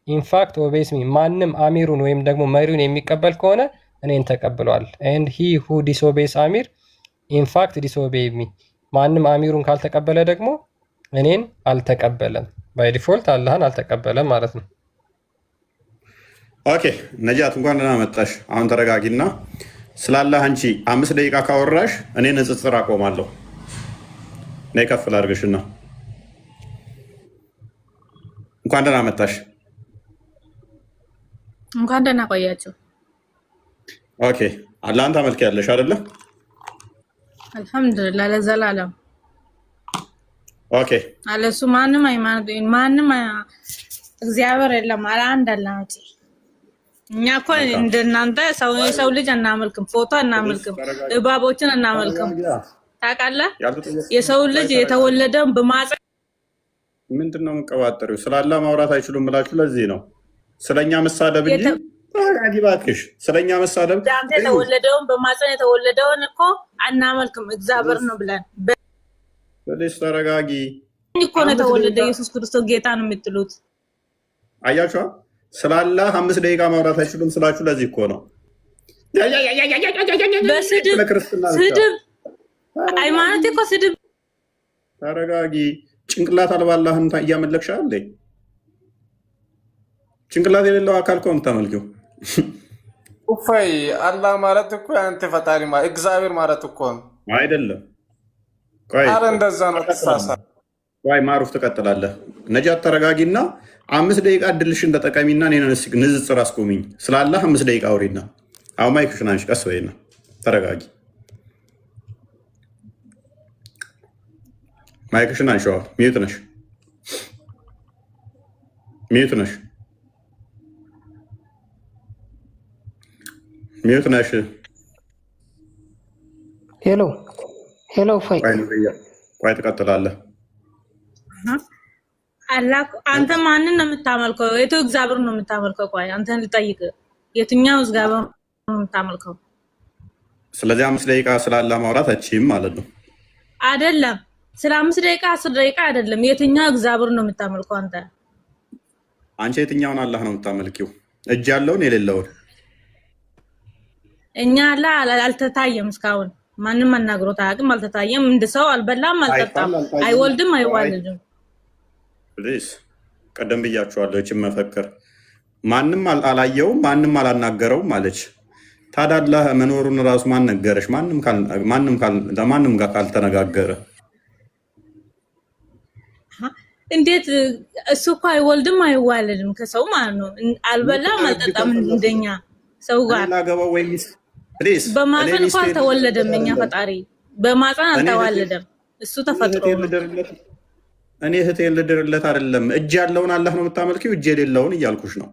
ኢንፋክት ኦቤስ ሚ፣ ማንም አሚሩን ወይም ደግሞ መሪውን የሚቀበል ከሆነ እኔን ተቀብሏል። ኤንድ ሂ ሁ ዲስኦቤስ አሚር ኢንፋክት ዲስኦቤይ ሚ፣ ማንም አሚሩን ካልተቀበለ ደግሞ እኔን አልተቀበለም። ባይ ዲፎልት አላህን አልተቀበለም ማለት ነው። ኦኬ ነጃት እንኳን ደህና መጣሽ። አሁን ተረጋጊና ስላላህ አንቺ 5 ደቂቃ ካወራሽ እኔ ንጽጽር አቆማለሁ። ነይ ከፍ ላድርግሽና እንኳን ደህና መጣሽ። እንኳን ደህና ቆያችሁ። ኦኬ አላህን ታመልኪያለሽ አይደለ? አልሐምዱሊላህ ለዘላለም። ኦኬ አለሱ ማንም ሃይማኖት ማንም እግዚአብሔር የለም አለ አንድ አላህ እንጂ። እኛ እኮ እንደናንተ ሰው ልጅ አናመልክም፣ ፎቶ አናመልክም፣ እባቦችን አናመልክም። ታውቃለህ? የሰው ልጅ የተወለደውን በማፀን ምንድን ነው የምንቀባጠሪው? ስላላ ማውራት አይችሉም ብላችሁ ለዚህ ነው ስለኛ መሳደብ እንጂ ተረጋጊ እባክሽ። ስለኛ መሳደብ አንተ የተወለደውን በማፀን የተወለደውን እኮ አናመልክም እግዚአብሔር ነው ብለን ስለዚህ ተረጋጊ እኮ ነው የተወለደ ኢየሱስ ክርስቶስ ጌታ ነው የምትሉት። አያችሁ ስላላ 5 ደቂቃ ማውራት አይችሉም ስላችሁ ለዚህ እኮ ነው። በስድብ ሃይማኖት እኮ ስድብ። ተረጋጊ። ጭንቅላት አልባ አላህን እያመለክሽ አለ። ጭንቅላት የሌለው አካል እኮ የምታመልኪው። ኡፋይ አላህ ማለት እኮ አንተ ፈጣሪ ማለት እግዚአብሔር ማለት እኮ ነው አይደለም? ቆይ አረ እንደዛ ነው። ተሳሳ ቆይ ማሩፍ ትቀጥላለህ። ነጃት ተረጋጊና 5 ደቂቃ እድልሽን ተጠቀሚና እኔን ንጽጽር አስቆሚኝ። ስላላህ 5 ደቂቃ አውሪና አሁን ማይክሽን አንቺ ቀስ በይና ተረጋጊ። ማይክሽን አንሺዋ። ሚዩት ነሽ፣ ሚዩት ነሽ፣ ሚዩት ነሽ። ሄሎ ሄሎ። ቆይ ትቀጥላለህ። አንተ ማንን ነው የምታመልከው? የቱ እግዚአብሔር ነው የምታመልከው? ቆይ አንተን ልጠይቅ፣ የትኛው እግዚአብሔር ነው የምታመልከው? ስለዚህ 5 ደቂቃ ስላላ ማውራት አችም ማለት ነው አይደለም? ስለ 5 ደቂቃ 10 ደቂቃ አይደለም። የትኛው እግዚአብሔር ነው የምታመልከው አንተ? አንቺ የትኛውን አላህ ነው የምታመልኪው? እጅ ያለውን የሌለውን? እኛ አላህ አልተታየም እስካሁን ማንም አናግሮት አያውቅም። አልተታየም። እንደ ሰው አልበላም፣ አልጠጣም፣ አይወልድም፣ አይዋልድም። ፕሊዝ ቀደም ብያችኋለሁ። እቺ መፈክር ማንም አላየውም፣ ማንም አላናገረውም አለች። ታዲያ አላህ መኖሩን ራሱ ማን ነገረሽ? ማንም ጋር ካልተነጋገረ እንዴት? እሱ እኮ አይወልድም አይዋልድም ከሰው ማለት ነው። አልበላም አልጠጣም እንደኛ ሰው ጋር በማፀን እኮ አልተወለደም። እኛ ፈጣሪ በማፀን አልተዋለደም። እሱ ተፈጥሮ እኔ እህቴን ልድርለት አይደለም። እጅ ያለውን አላህ ነው የምታመልኪው፣ እጅ የሌለውን እያልኩሽ ነው።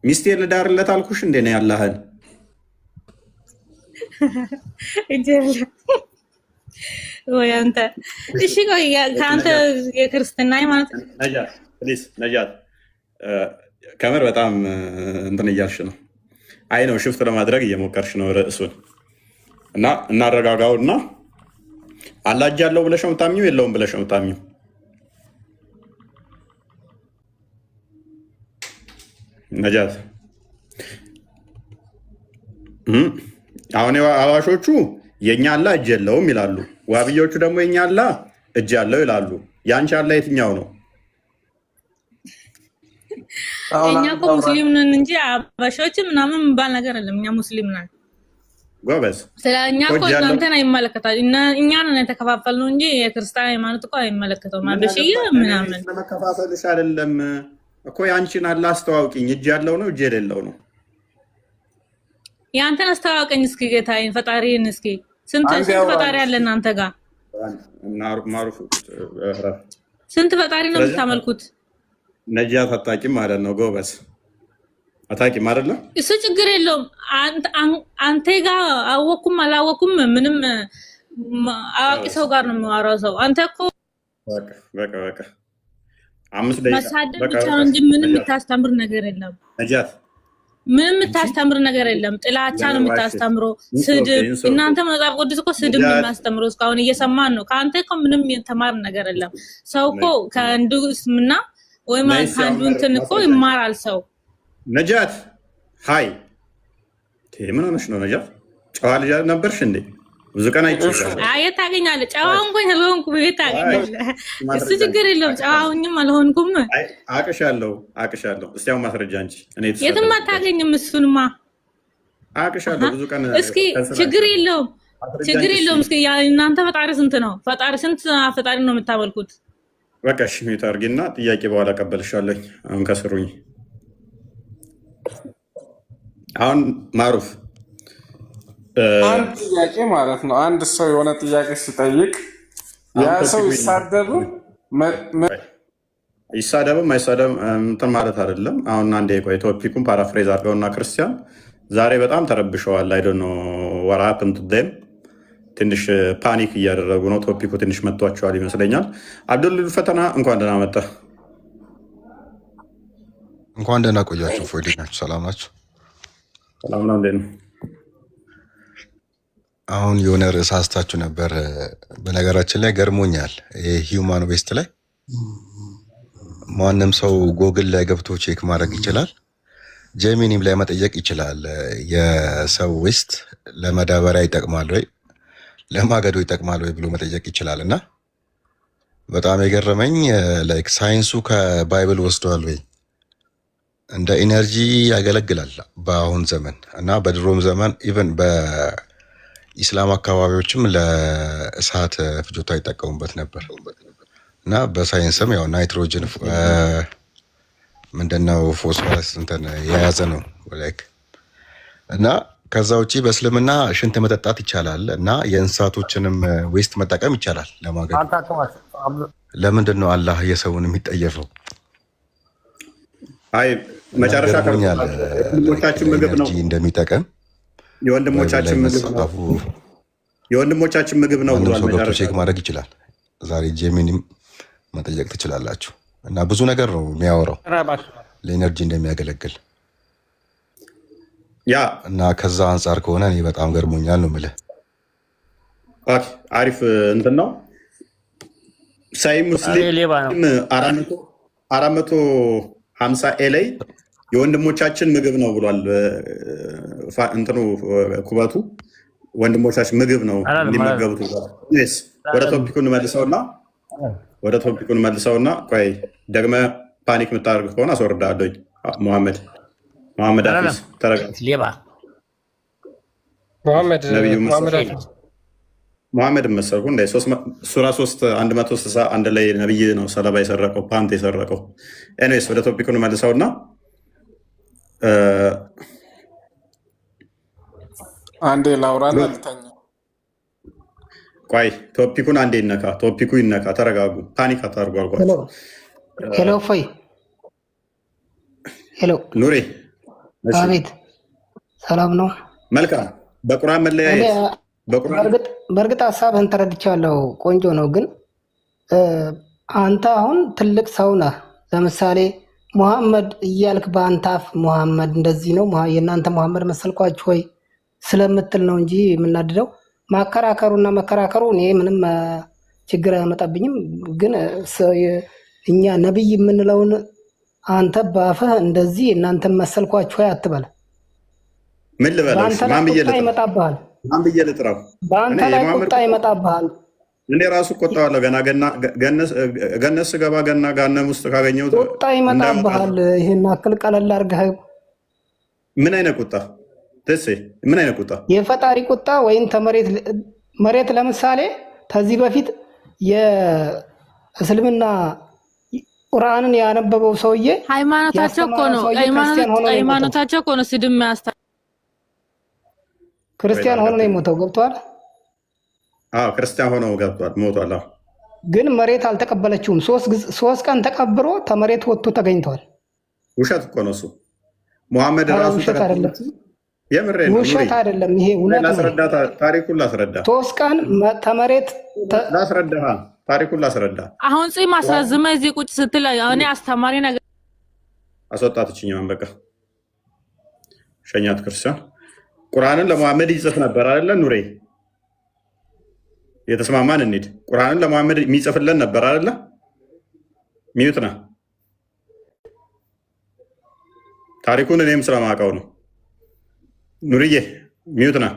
ሚስቴን ልዳርለት አልኩሽ እንዴ ነው ያላህን እጅ ወይ አንተ። እሺ ቆይ ከአንተ የክርስትና ሃይማኖት ነጃት ከምር በጣም እንትን እያልሽ ነው። አይ ነው ሽፍት ለማድረግ እየሞከርሽ ነው ርዕሱን እና እናረጋጋው እና አላህ እጅ ያለው ብለሽ ነው የምታምኚው የለውም ብለሽ ነው የምታምኚው? ነጃት አሁን አዋሾቹ የኛ አላህ እጅ የለውም ይላሉ። ዋብዮቹ ደግሞ የኛ አላህ እጅ ያለው ይላሉ። ያንቺ አላህ የትኛው ነው? እኛ እኮ ሙስሊም ነን እንጂ አባሾች ምናምን የሚባል ነገር የለም። እኛ ሙስሊም ነን ጎበዝ። ስለኛ እኮ እናንተን አይመለከታል። እኛ ነን የተከፋፈልነው እንጂ የክርስቲያን ሃይማኖት እኮ አይመለከተውም። አበሽዬ ምናምን ለመከፋፈልሽ አይደለም እኮ ያንቺን አላህ አስተዋውቂኝ። እጅ ያለው ነው እጅ የሌለው ነው? ያንተን አስተዋውቀኝ እስኪ ጌታዬን ፈጣሪን። እስኪ ስንት ፈጣሪ አለ እናንተ ጋር? ስንት ፈጣሪ ነው የምታመልኩት? ነጃት አታውቂም ማለት ነው። ጎበዝ አታውቂም አይደለም? እሱ ችግር የለውም። አንተ ጋር አወኩም አላወኩም ምንም አዋቂ ሰው ጋር ነው የሚዋራው ሰው። አንተ እኮ በቃ 5 ደቂቃ መሳደብ ብቻ ነው እንጂ ምንም የምታስተምር ነገር የለም። ነጃት ምንም የምታስተምር ነገር የለም። ጥላቻ ነው የምታስተምረው፣ ስድብ። እናንተ መጽሐፍ ቅዱስ እኮ ስድብ ነው የሚያስተምረው። እስካሁን እየሰማን ነው። ከአንተ እኮ ምንም የተማር ነገር የለም። ሰው እኮ ከአንዱ እስምና ወይም ከአንዱ እንትን እኮ ይማራል ሰው። ነጃት ሃይ ምን ሆነሽ ነው ነጃት? ጨዋ ልጅ ነበርሽ እንዴ? ብዙ ቀን አይቻልም። የት ታገኛለህ? ጨዋ እንኳን አልሆንኩም። የት ታገኛለህ? እሱ ችግር የለውም። ጨዋ ሁኝም አልሆንኩም። አቅሻለሁ። እስቲ አሁን ማስረጃ እንጂ እኔ የትም አታገኝም። እሱንማ አቅሻለሁ። ብዙ ቀን እስኪ ችግር የለውም። እስኪ እናንተ ፈጣሪ ስንት ነው? ስንት ፈጣሪ ነው የምታመልኩት? በቃ እሺ ሚዩት አድርጊና ጥያቄ በኋላ ቀበልሻለሁ። አሁን ከስሩኝ። አሁን ማሩፍ አንድ ጥያቄ ማለት ነው። አንድ ሰው የሆነ ጥያቄ ሲጠይቅ ያ ሰው ይሳደብም አይሳደብም እንትን ማለት አይደለም። አሁን አንዴ ቆይ ቶፒኩን ፓራፍሬዝ አድርገውና ክርስቲያን ዛሬ በጣም ተረብሸዋል። አይ ዶንት ኖ ዋት ሃፕንድ ቱ ዴም ትንሽ ፓኒክ እያደረጉ ነው። ቶፒኩ ትንሽ መጥቷቸዋል ይመስለኛል። አብዱል ፈተና እንኳን ደህና መጣ። እንኳን ደህና ቆያችሁ። ፎይዴ ናችሁ? ሰላም ናችሁ? ሰላም ነው። እንዴት ነው? አሁን የሆነ ርዕስ አስታችሁ ነበር። በነገራችን ላይ ገርሞኛል። ሂውማን ዌስት ላይ ማንም ሰው ጎግል ላይ ገብቶ ቼክ ማድረግ ይችላል። ጀሚኒም ላይ መጠየቅ ይችላል። የሰው ዌስት ለመዳበሪያ ይጠቅማል ወይ ለማገዶ ይጠቅማል ወይ ብሎ መጠየቅ ይችላል። እና በጣም የገረመኝ ላይክ ሳይንሱ ከባይብል ወስዷል ወይ እንደ ኢነርጂ ያገለግላል በአሁን ዘመን እና በድሮም ዘመን ኢቨን በኢስላም አካባቢዎችም ለእሳት ፍጆታ ይጠቀሙበት ነበር። እና በሳይንስም ያው ናይትሮጅን ምንድነው ፎስፈረስ እንትን የያዘ ነው ላይክ እና ከዛ ውጪ በእስልምና ሽንት መጠጣት ይቻላል እና የእንስሳቶችንም ዌስት መጠቀም ይቻላል ለማገድ። ለምንድን ነው አላህ የሰውን የሚጠየፈው? አይ መጨረሻ የወንድሞቻችን ምግብ ነው እንደሚጠቀም የወንድሞቻችን ምግብ ነው ብሏል። ሰው ገብቶ ቼክ ማድረግ ይችላል። ዛሬ ጄሚኒም መጠየቅ ትችላላችሁ። እና ብዙ ነገር ነው የሚያወራው ለኤነርጂ እንደሚያገለግል ያ እና ከዛ አንጻር ከሆነ እኔ በጣም ገርሞኛል ነው የምልህ። አሪፍ እንትን ነው። ሳይ ሙስሊም 450 ላይ የወንድሞቻችን ምግብ ነው ብሏል። እንትኑ ኩበቱ ወንድሞቻችን ምግብ ነው እንዲመገቡት ብሏል። ወደ ቶፒኩን መልሰውና ቆይ ደግመ ፓኒክ የምታደርግ ከሆነ አስወርዳለኝ። መሐመድ አፊስ ተረጋግጥ። መሐመድ መሰልኩ እንደ ሱራ 3 161 ላይ ነብይ ነው ሰለባ የሰረቀው ፓንት የሰረቀው። ኤኒዌይስ ወደ ቶፒኩን መልሰውና አንዴ ላውራ ልተኛ። ቆይ ቶፒኩን አንዴ ይነካ፣ ቶፒኩ ይነካ። ተረጋጉ፣ ፓኒክ አታርጉ አልኳቸው። ሄሎ ፎይ፣ ሄሎ ኑሬ። አቤት፣ ሰላም ነው? መልካም። በቁርአን መለያየት በእርግጥ ሀሳብህን ተረድቻለሁ፣ ቆንጆ ነው። ግን አንተ አሁን ትልቅ ሰው ነህ። ለምሳሌ ሙሐመድ እያልክ በአንተ አፍ ሙሐመድ እንደዚህ ነው የእናንተ ሙሐመድ መሰልኳችሁ ወይ ስለምትል ነው እንጂ የምናድደው ማከራከሩና መከራከሩ እኔ ምንም ችግር አያመጣብኝም። ግን እኛ ነብይ የምንለውን አንተ በአፍህ እንደዚህ እናንተ መሰልኳችሁ ወይ አትበል። ምን ልበላሽ? ማን ብዬ ይመጣብሃል? በአንተ ላይ ቁጣ ይመጣብሃል። እኔ ራሱ ቆጣዋለሁ። ገና ገነት ስገባ ገና ጋነም ውስጥ ካገኘሁት ቁጣ ይመጣብሃል። ይሄን አክል ቀለል አድርገህ ምን አይነት ቁጣ ደሴ? ምን አይነት ቁጣ? የፈጣሪ ቁጣ ወይም መሬት ለምሳሌ ከዚህ በፊት የእስልምና ቁርአንን ያነበበው ሰውዬ ሃይማኖታቸው እኮ ነው ስድብ የሚያስታ ክርስቲያን ሆኖ ነው የሞተው። ገብቷል? አዎ ክርስቲያን ሆኖ ገብቷል፣ ሞቷል። ግን መሬት አልተቀበለችውም። 3 ቀን ተቀብሮ ተመሬት ወጥቶ ተገኝቷል። ውሸት እኮ ነው እሱ። ሙሐመድ ራሱ ውሸት አይደለም፣ ውሸት አይደለም። ይሄ እውነት ነው። ታሪኩን ላስረዳ። 3 ቀን ተመሬት ላስረዳ፣ ታሪኩን ላስረዳ። አሁን ጺም አስረዝመ እዚህ ቁጭ ስትል እኔ አስተማሪ ነገር አስወጣት። እችኛዋን በቃ ሸኛት። ክርስቲያን ቁርአንን ለሙሐመድ ይጽፍ ነበር አይደለ ኑሬ? የተስማማን እንሂድ። ቁርአንን ለሙሐመድ የሚጽፍልን ነበር አይደለ? ሚዩት ነህ። ታሪኩን እኔም ስለማውቀው ነው። ኑርዬ ሚዩት ነህ።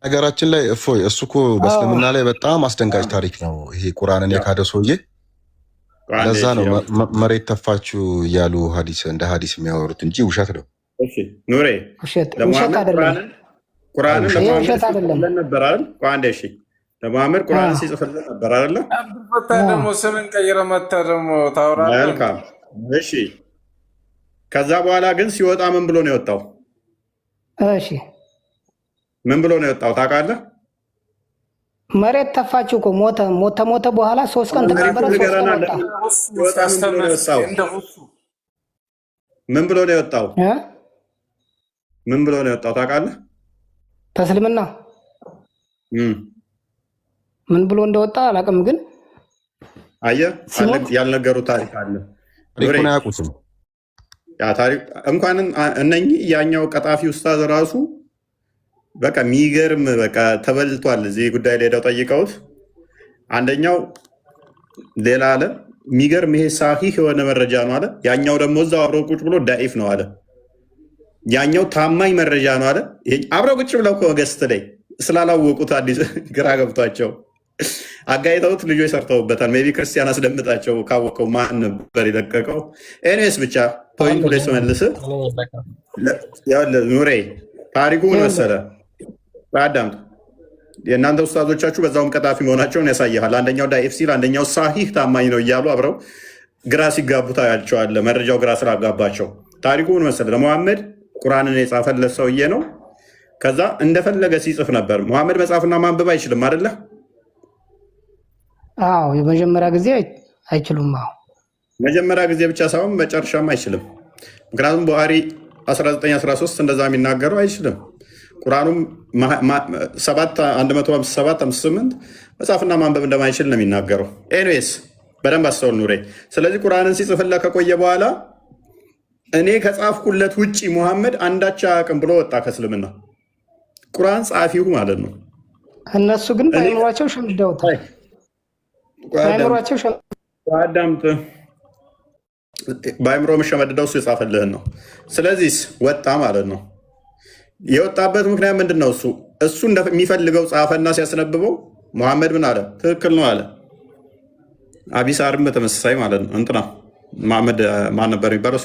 ነገራችን ላይ እፎይ፣ እሱ እኮ በእስልምና ላይ በጣም አስደንጋጭ ታሪክ ነው ይሄ ቁርአንን የካደ ሰውዬ። ለዛ ነው መሬት ተፋችሁ እያሉ እንደ ሀዲስ የሚያወሩት እንጂ ውሸት ነው። ኑሬ ቁርአንን ለሙሐመድ ነበር አይደል? ለሙሐመድ ቁርአንን ሲጽፍልን ነበር አይደለ? ደግሞ ስምን ቀይረ መታ ደግሞ ታወራለህ። መልካም እሺ። ከዛ በኋላ ግን ሲወጣ ምን ብሎ ነው የወጣው? እሺ ምን ብሎ ነው የወጣው ታውቃለህ? መሬት ተፋችሁ እኮ ሞተ በኋላ 3 ቀን ተቀበረ። ምን ብሎ ነው የወጣው? ምን ብሎ ነው የወጣው ታውቃለህ? ተስልምና ምን ብሎ እንደወጣ አላውቅም። ግን አየህ ያልነገሩ ታሪክ አለ። ታሪኩን አያውቁትም። ያ ታሪክ እንኳን እነኚህ ያኛው ቀጣፊ ኡስታዝ ራሱ በቃ የሚገርም በቃ ተበልቷል። እዚህ ጉዳይ ላይ ሄደው ጠይቀውት አንደኛው ሌላ አለ። የሚገርም ይሄ ሳሂህ የሆነ መረጃ ነው አለ። ያኛው ደግሞ እዛው አብረው ቁጭ ብሎ ዳኢፍ ነው አለ። ያኛው ታማኝ መረጃ ነው አለ። አብረው ቁጭ ብለው ገስት ላይ ስላላወቁት አዲስ ግራ ገብቷቸው አጋይተውት ልጆች ሰርተውበታል። ሜይ ቢ ክርስቲያን አስደምጣቸው ካወቀው ማን ነበር የለቀቀው? ኤኒዌይስ ብቻ ፖይንቱ ላይ ስመልስ ኑሬ ታሪኩ ምን መሰለህ? አዳምጥ። የእናንተ ኡስታዞቻችሁ በዛውም ቀጣፊ መሆናቸውን ያሳያል። አንደኛው ዳኢፍ ሲል አንደኛው ሳሂህ ታማኝ ነው እያሉ አብረው ግራ ሲጋቡ ታያቸዋለህ። መረጃው ግራ ስላጋባቸው ታሪኩ ምን መሰለህ? ለሙሐመድ ቁርአንን የጻፈለት ሰውዬ ነው። ከዛ እንደፈለገ ሲጽፍ ነበር። ሙሐመድ መጻፍና ማንበብ አይችልም አይደለ? አዎ የመጀመሪያ ጊዜ አይችሉም። አዎ መጀመሪያ ጊዜ ብቻ ሳይሆን መጨረሻም አይችልም። ምክንያቱም ቡሃሪ 1913 እንደዛ የሚናገረው አይችልም። ቁርአኑም 157 መጻፍና ማንበብ እንደማይችል ነው የሚናገረው። ኤኒዌይስ በደንብ አስተውል ኑሬ። ስለዚህ ቁርአንን ሲጽፍለት ከቆየ በኋላ እኔ ከጻፍኩለት ውጪ ሙሐመድ አንዳች አያውቅም ብሎ ወጣ ከእስልምና። ቁርአን ጻፊው ማለት ነው። እነሱ ግን በአይምሯቸው ሸምድደውታል። አዳምጥ። በአይምሮ መሸመድደው እሱ የጻፈልህን ነው። ስለዚህ ወጣ ማለት ነው። የወጣበት ምክንያት ምንድን ነው? እሱ እንደሚፈልገው ጻፈና ሲያስነብበው ሙሐመድ ምን አለ? ትክክል ነው አለ። አቢሳርም በተመሳሳይ ማለት ነው። እንትና መሐመድ ማን ነበር የሚባለው?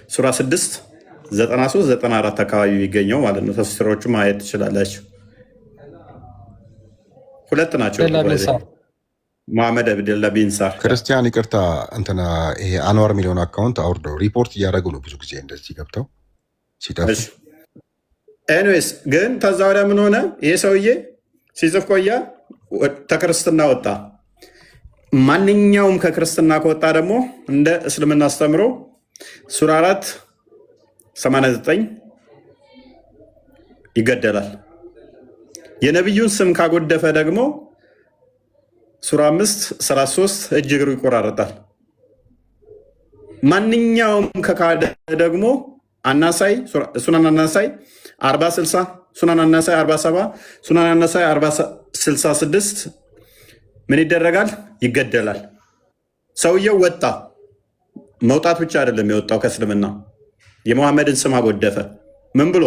ሱራ 6 93 94 አካባቢ የሚገኘው ማለት ነው። ተፍሲሮቹ ማየት ትችላላችሁ። ሁለት ናቸው። መሐመድ አብደላ ቢንሳር ክርስቲያን ይቅርታ፣ እንትና ይሄ አንዋር የሚለውን አካውንት አውርደው ሪፖርት እያደረጉ ነው ብዙ ጊዜ እንደዚህ ገብተው ሲጠፉ። ኤኒዌይስ ግን ከዛ ወዲያ ምን ሆነ? ይሄ ሰውዬ ሲጽፍ ቆያ፣ ከክርስትና ወጣ። ማንኛውም ከክርስትና ከወጣ ደግሞ እንደ እስልምና አስተምሮ ሱራ 4:89 ይገደላል። የነቢዩን ስም ካጎደፈ ደግሞ ሱራ 5:33 እጅ እግሩ ይቆራረጣል። ማንኛውም ከካደ ደግሞ አናሳይ ሱናን አናሳይ 40:60 ሱናን አናሳይ 47 ሱናን አናሳይ 40:66 ምን ይደረጋል? ይገደላል። ሰውየው ወጣ። መውጣት ብቻ አይደለም የወጣው ከእስልምና፣ የሙሐመድን ስም አጎደፈ። ምን ብሎ?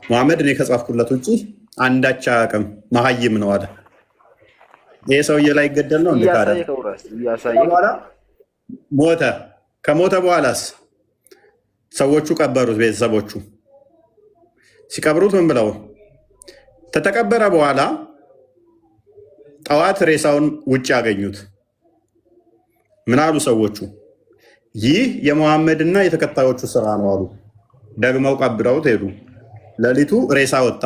ሙሐመድ እኔ ከጻፍኩለት ውጭ አንዳች አያውቅም መሀይም ነው አለ። ይሄ ሰውዬ ላይ ይገደል ነው እንዴ? ሞተ። ከሞተ በኋላስ ሰዎቹ ቀበሩት። ቤተሰቦቹ ሲቀብሩት ምን ብለው? ተተቀበረ በኋላ ጠዋት ሬሳውን ውጭ ያገኙት። ምን አሉ ሰዎቹ? ይህ የሙሐመድና የተከታዮቹ ስራ ነው አሉ። ደግመው ቀብረውት ሄዱ። ሌሊቱ ሬሳ ወጣ።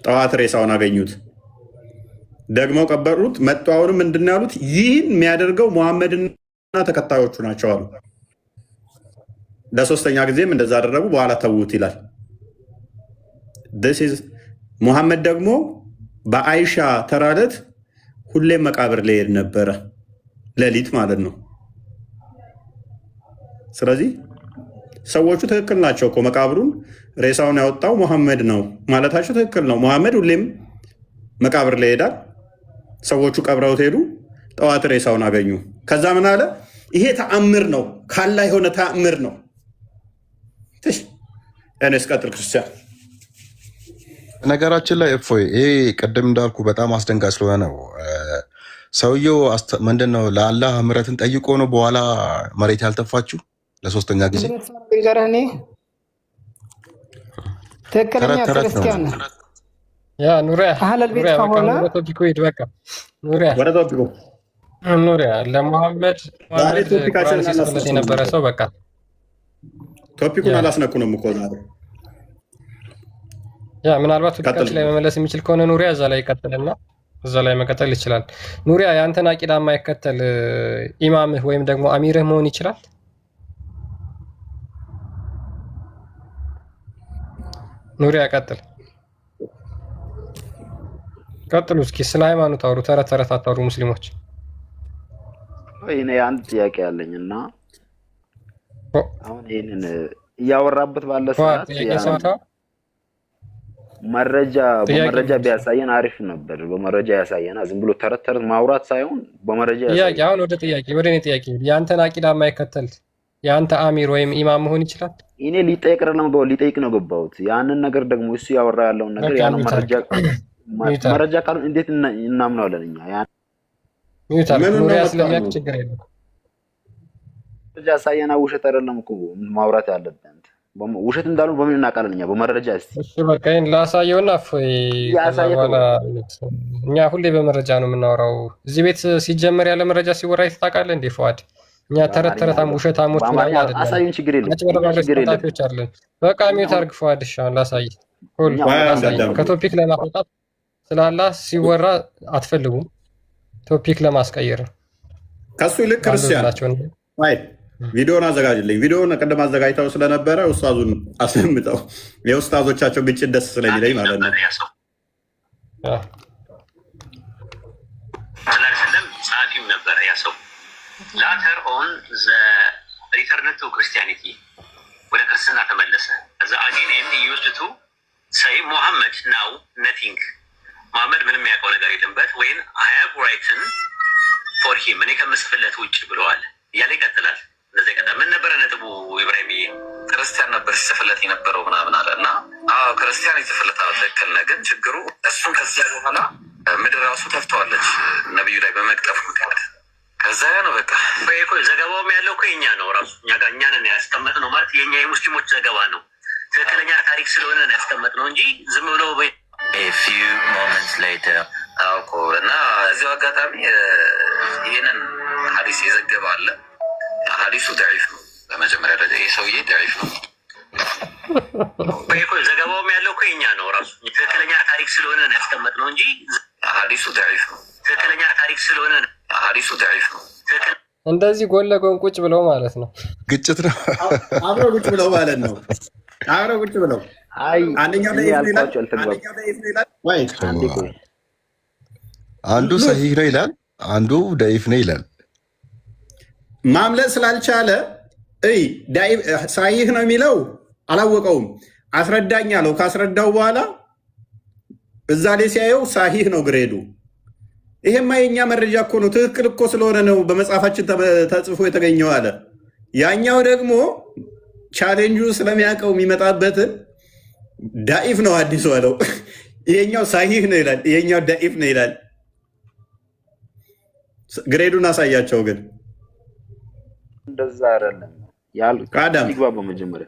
ጠዋት ሬሳውን አገኙት። ደግመው ቀበሩት። መጡ። አሁንም ምንድን ነው ያሉት? ይህን የሚያደርገው ሙሐመድና ተከታዮቹ ናቸው አሉ። ለሶስተኛ ጊዜም እንደዛ አደረጉ። በኋላ ተዉት ይላል። ሙሐመድ ደግሞ በአይሻ ተራለት ሁሌም መቃብር ሊሄድ ነበረ፣ ሌሊት ማለት ነው። ስለዚህ ሰዎቹ ትክክል ናቸው እኮ መቃብሩን ሬሳውን ያወጣው ሙሐመድ ነው ማለታቸው ትክክል ነው። ሙሐመድ ሁሌም መቃብር ላይ ይሄዳል። ሰዎቹ ቀብረውት ሄዱ። ጠዋት ሬሳውን አገኙ። ከዛ ምን አለ? ይሄ ተአምር ነው፣ ካላ የሆነ ተአምር ነው። እኔስ ቀጥል ክርስቲያን። ነገራችን ላይ እፎይ፣ ይሄ ቅድም እንዳልኩ በጣም አስደንጋጭ ስለሆነ ነው። ሰውየው ምንድን ነው ለአላህ ምሕረትን ጠይቆ ነው በኋላ መሬት ያልተፋችሁ ለሶስተኛ ጊዜ። ትክክለኛ ክርስቲያን ነው። ያ ኑሪያ አህለል ቤት ከሆነ ኑሪያ ለሙሐመድ ቁርአን ሲጽፍለት የነበረ ሰው በቃ ቶፒኩን አላስነኩንም እኮ ዛሬ። ያ ምናልባት ቶፒካችን ላይ መመለስ የሚችል ከሆነ ኑሪያ እዛ ላይ ይቀጥልና እዛ ላይ መቀጠል ይችላል። ኑሪያ የአንተን አቂዳ የማይከተል ኢማምህ ወይም ደግሞ አሚርህ መሆን ይችላል? ኑሪያ ቀጥል። ቀጥሉ እስኪ ስለ ሃይማኖት አውሩ። ተረት ተረት አታውሩ ሙስሊሞች። እኔ አንድ ጥያቄ ያለኝ እና አሁን ይሄንን እያወራበት ባለ ሰዓት መረጃ በመረጃ ቢያሳየን አሪፍ ነበር። በመረጃ ያሳየና ዝም ብሎ ተረት ተረት ማውራት ሳይሆን በመረጃ ያሳየን። ጥያቄ አሁን ወደ ጥያቄ ወደ እኔ ጥያቄ የአንተን አቂዳ የማይከተል የአንተ አሚር ወይም ኢማም መሆን ይችላል? እኔ ሊጠይቅ ነው ገባሁት። ያንን ነገር ደግሞ እሱ ያወራ ያለውን ነገር ያለ መረጃ ካሉ እንዴት እናምነዋለን እኛ? ኑሪያ ስለሚያውቅ ችግር የለም። መረጃ ያሳየና ውሸት አይደለም እኮ ማውራት ያለብን። ውሸት እንዳሉ በምን እናውቃለን እኛ? በመረጃ እስቲ እሺ በቃ ይሄን ላሳየውና ከዛ በኋላ እኛ ሁሌ በመረጃ ነው የምናወራው። እዚህ ቤት ሲጀመር ያለ መረጃ ሲወራ ታውቃለህ እንዴ ፏድ? እኛ ተረተረታም ውሸታሞች ምናምን አይደለም። አሳዩን፣ ችግር የለም አጭበርባሪዎች አለን። በቃ ሚውት አድርግ ፏድ። እሺ ላሳይ ሁሉ ከቶፒክ ለማውጣት ስላላ ሲወራ አትፈልጉም ቶፒክ ለማስቀየር ከሱ ይልቅ ክርስቲያን አይ ቪዲዮን አዘጋጅልኝ። ቪዲዮን ቀደም አዘጋጅተው ስለነበረ ኡስታዙን አስለምጠው የኡስታዞቻቸው ግጭት ደስ ስለሚለኝ ማለት ነው። ስለዚህ ጸሐፊም ነበረ ያ ሰው ላተር ኦን ዘ ሪተርን ቱ ክርስቲያኒቲ ወደ ክርስትና ተመለሰ። እዛ አጌን ኤንድ ዩዝድ ቱ ሰይ ሙሐመድ ናው ነቲንግ ሙሐመድ ምንም ያውቀው ነገር የለበት ወይን አይ ሃቭ ራይትን ፎር ሂም እኔ ከምጽፍለት ውጭ ብለዋል እያለ ይቀጥላል። እንደዚህ ቀጣ ምን ነበረ ነጥቡ? ኢብራሂም ክርስቲያን ነበር ሲጽፍለት የነበረው ምናምን አለ እና ክርስቲያን ይጽፍለት ትክክል ነው። ግን ችግሩ እሱን ከዚያ በኋላ ምድር ራሱ ተፍተዋለች ነቢዩ ላይ በመቅጠፉ ምክንያት ከዛ ነው በቃ እኮ ዘገባውም ያለው እኮ የኛ ነው ራሱ እኛ ጋር እኛ ነን ያስቀመጥነው ማለት የኛ የሙስሊሞች ዘገባ ነው። ትክክለኛ ታሪክ ስለሆነ ነው ያስቀመጥነው እንጂ ዝም ብሎ a few moments later አውቆ እና እዚሁ አጋጣሚ ይህንን ሀዲስ የዘገበ አለ። ሀዲሱ ደዒፍ ነው። በመጀመሪያ ደረጃ ይህ ሰውዬ ደዒፍ ነው። ዘገባውም ያለው እኮ የኛ ነው ራሱ ትክክለኛ ታሪክ ስለሆነ ነው ያስቀመጥነው እንጂ ሀዲሱ ደዒፍ ነው። ትክክለኛ ታሪክ ስለሆነ ሀዲሱ ደዒፍ ነው። እንደዚህ ጎን ለጎን ቁጭ ብለው ማለት ነው። ግጭት ነው። አብረው ቁጭ ብለው ማለት ነው። አብረው ቁጭ ብለው አንደኛው ላይ አንዱ ሰሂህ ነው ይላል፣ አንዱ ደኢፍ ነው ይላል። ማምለጥ ስላልቻለ ሰሂህ ነው የሚለው አላወቀውም። አስረዳኝ አለው። ካስረዳው በኋላ እዛ ላይ ሲያየው ሰሂህ ነው ግሬዱ። ይሄማ የኛ መረጃ እኮ ነው፣ ትክክል እኮ ስለሆነ ነው በመጽሐፋችን ተጽፎ የተገኘው አለ። ያኛው ደግሞ ቻሌንጁ ስለሚያውቀው የሚመጣበትን ዳኢፍ ነው አዲሱ አለው። ይሄኛው ሳሂህ ነው ይላል፣ ይሄኛው ዳኢፍ ነው ይላል። ግሬዱን አሳያቸው። ግን እንደዛ አይደለም ያሉት። አዳም ይግባ። በመጀመሪያ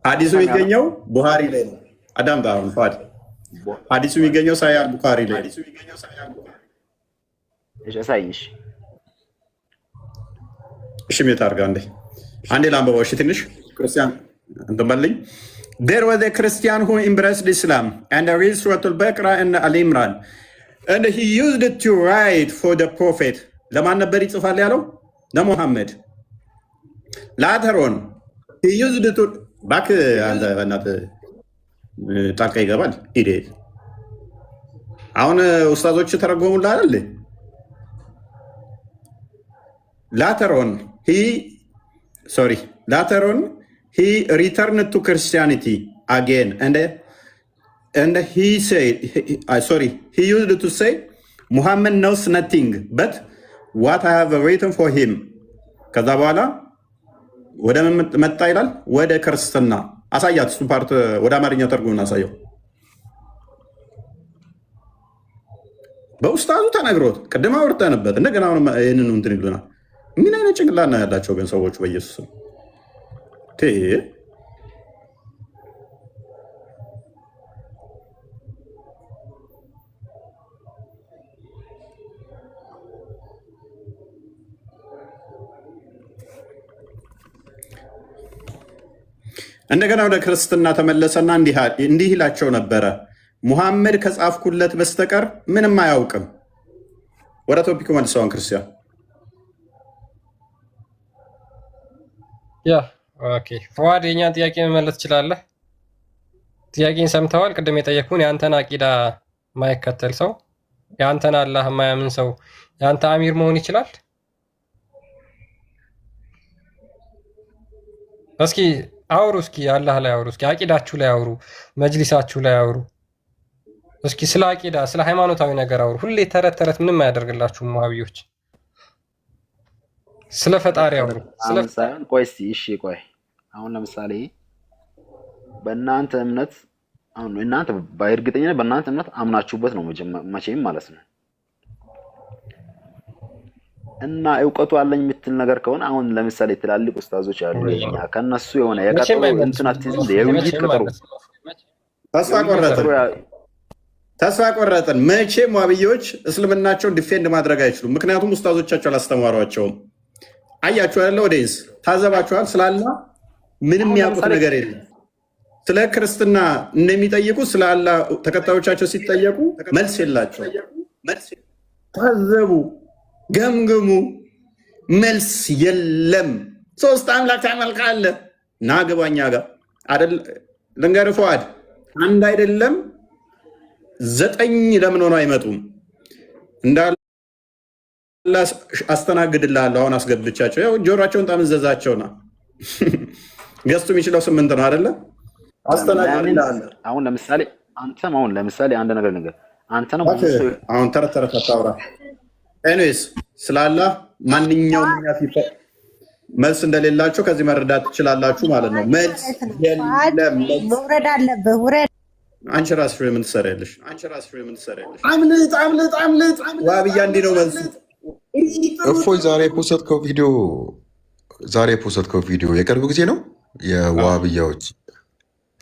ሐዲሱ የሚገኘው ቡኻሪ ላይ ነው። አዳም ታውን ፋድ ሐዲሱ የሚገኘው ሳሂህ ቡኻሪ ላይ ነው። እሺ ሳይንሽ እሺ ሜታርጋ አንዴ ላንበባው። እሺ ትንሽ ክርስቲያን እንትን በልኝ። There was a Christian who embraced Islam and read Surah Al-Baqarah and Al-Imran. And he used it to write for the Prophet. ለማን ነበር ይጽፋል ያለው? ለሙሐመድ። Later on, he used it to... ባክ አንተ በእናትህ ጣልቃ ይገባል። ኢዴት አሁን ኡስታዞች ተረጎሙልህ አይደል? Later on, he returned to Christianity again, and he said, he used to say, Muhammad knows nothing but what I have written for him. ከዛ በኋላ ወደ መጣ ይላል፣ ወደ ክርስትና አሳያት። እሱ ፓርት ወደ አማርኛ ተርጉምን አሳየው። በኡስታዙ ተነግሮት ቅድም አውርተንበት እንደገና አሁን ይህንን እንትን ይሉናል። ምን አይነት ጭንቅላት ነው ያላቸው ግን ሰዎቹ በኢየሱስ እንደገና ወደ ክርስትና ተመለሰና እንዲህ ይላቸው ነበረ፣ ሙሐመድ ከጻፍኩለት በስተቀር ምንም አያውቅም። ወደ ቶፒኩ መልሰዋን ክርስቲያን ኦኬ ፈዋድ የኛን ጥያቄ መመለስ ትችላለህ? ጥያቄን ሰምተዋል? ቅድም የጠየቅኩን የአንተን አቂዳ ማይከተል ሰው የአንተን አላህ የማያምን ሰው የአንተ አሚር መሆን ይችላል? እስኪ አውሩ፣ እስኪ አላህ ላይ አውሩ፣ እስኪ አቂዳችሁ ላይ አውሩ፣ መጅሊሳችሁ ላይ አውሩ። እስኪ ስለ አቂዳ ስለ ሃይማኖታዊ ነገር አውሩ። ሁሌ ተረት ተረት ምንም አያደርግላችሁም ዋሃቢዎች። ስለ ፈጣሪ አውሩ። ቆይ እስኪ እሺ፣ ቆይ አሁን ለምሳሌ በእናንተ እምነት አሁን እናንተ በእርግጠኝነት በእናንተ እምነት አምናችሁበት ነው መቼም ማለት ነው። እና እውቀቱ አለኝ የምትል ነገር ከሆነ አሁን ለምሳሌ ትላልቅ ኡስታዞች አሉ የኛ ከነሱ የሆነ የቀጠሮ እንትን አትይዝ እንደ የውይይት ቀጠሮ ተስፋ ቆረጥን። መቼም ዋብዮች እስልምናቸውን ዲፌንድ ማድረግ አይችሉም። ምክንያቱም ኡስታዞቻቸው አላስተማሯቸውም። አያችሁ ያለ ወዴንስ ታዘባችኋል። ስላላ ምንም ያውቁት ነገር የለም። ስለ ክርስትና እንደሚጠይቁ ስለ አላህ ተከታዮቻቸው ሲጠየቁ መልስ የላቸው። ታዘቡ፣ ገምግሙ፣ መልስ የለም። ሶስት አምላክ ታመልካለህ ና ግባኛ ጋር አይደል? ልንገርህ ፉአድ፣ አንድ አይደለም 9 ለምን ሆነው አይመጡም? እንዳለ አስተናግድልሃለሁ። አሁን አስገብቻቸው ያው ጆሯቸውን ጠምዘዛቸውና ገዝቱ የሚችለው 8 ነው አይደለ? አስተናግድልሃለሁ። አሁን ለምሳሌ አንድ ነገር አንተ ነው አሁን ተረት አታውራ። ኤኒዌይስ ስላላህ ማንኛውም መልስ እንደሌላቸው ከዚህ መረዳት ትችላላችሁ ማለት ነው። መልስ የለም። ውረድ አለብህ፣ ውረድ። አንቺ ራስሽ ምን ትሰሪያለሽ? አምልጥ። ዋብያ እንዲህ ነው መልሱ። እፎይ ዛሬ የፖስተው ቪዲዮ የቅርብ ጊዜ ነው። የዋብያዎች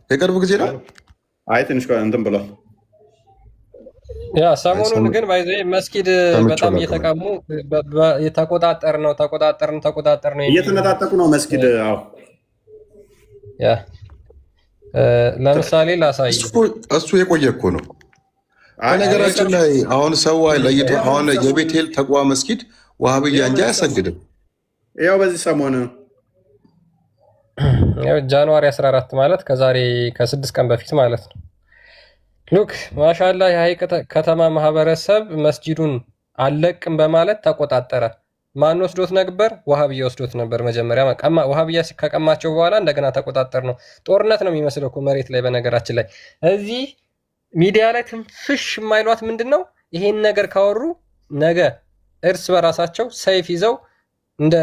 የቅርብ ጊዜ ነው። አይ ትንሽ እንትን ብሏል። ያ ሰሞኑን ግን ባይዘ መስጊድ በጣም እየተቀሙ የተቆጣጠር ነው እየተነጣጠቁ ነው መስጊድ። አዎ ያ ለምሳሌ ላሳይ። እሱ የቆየ እኮ ነው። በነገራችን ላይ አሁን ሰው ለይቶ አሁን የቤቴል ተቅዋ መስጊድ ዋሃብያ እንጂ አያሰግድም። ያው በዚህ ሰሞን ያው ጃንዋሪ 14 ማለት ከዛሬ ከ6 ቀን በፊት ማለት ነው። ሉክ ማሻአላ የሀይቅ ከተማ ማህበረሰብ መስጂዱን አለቅም በማለት ተቆጣጠረ። ማን ወስዶት ነበር? ዋሃብያ ወስዶት ነበር። መጀመሪያ ዋሃብያ ከቀማቸው በኋላ እንደገና ተቆጣጠር ነው። ጦርነት ነው የሚመስለው እኮ መሬት ላይ። በነገራችን ላይ እዚህ ሚዲያ ላይ ትንፍሽ የማይሏት ምንድን ነው? ይሄን ነገር ካወሩ ነገ እርስ በራሳቸው ሰይፍ ይዘው እንደ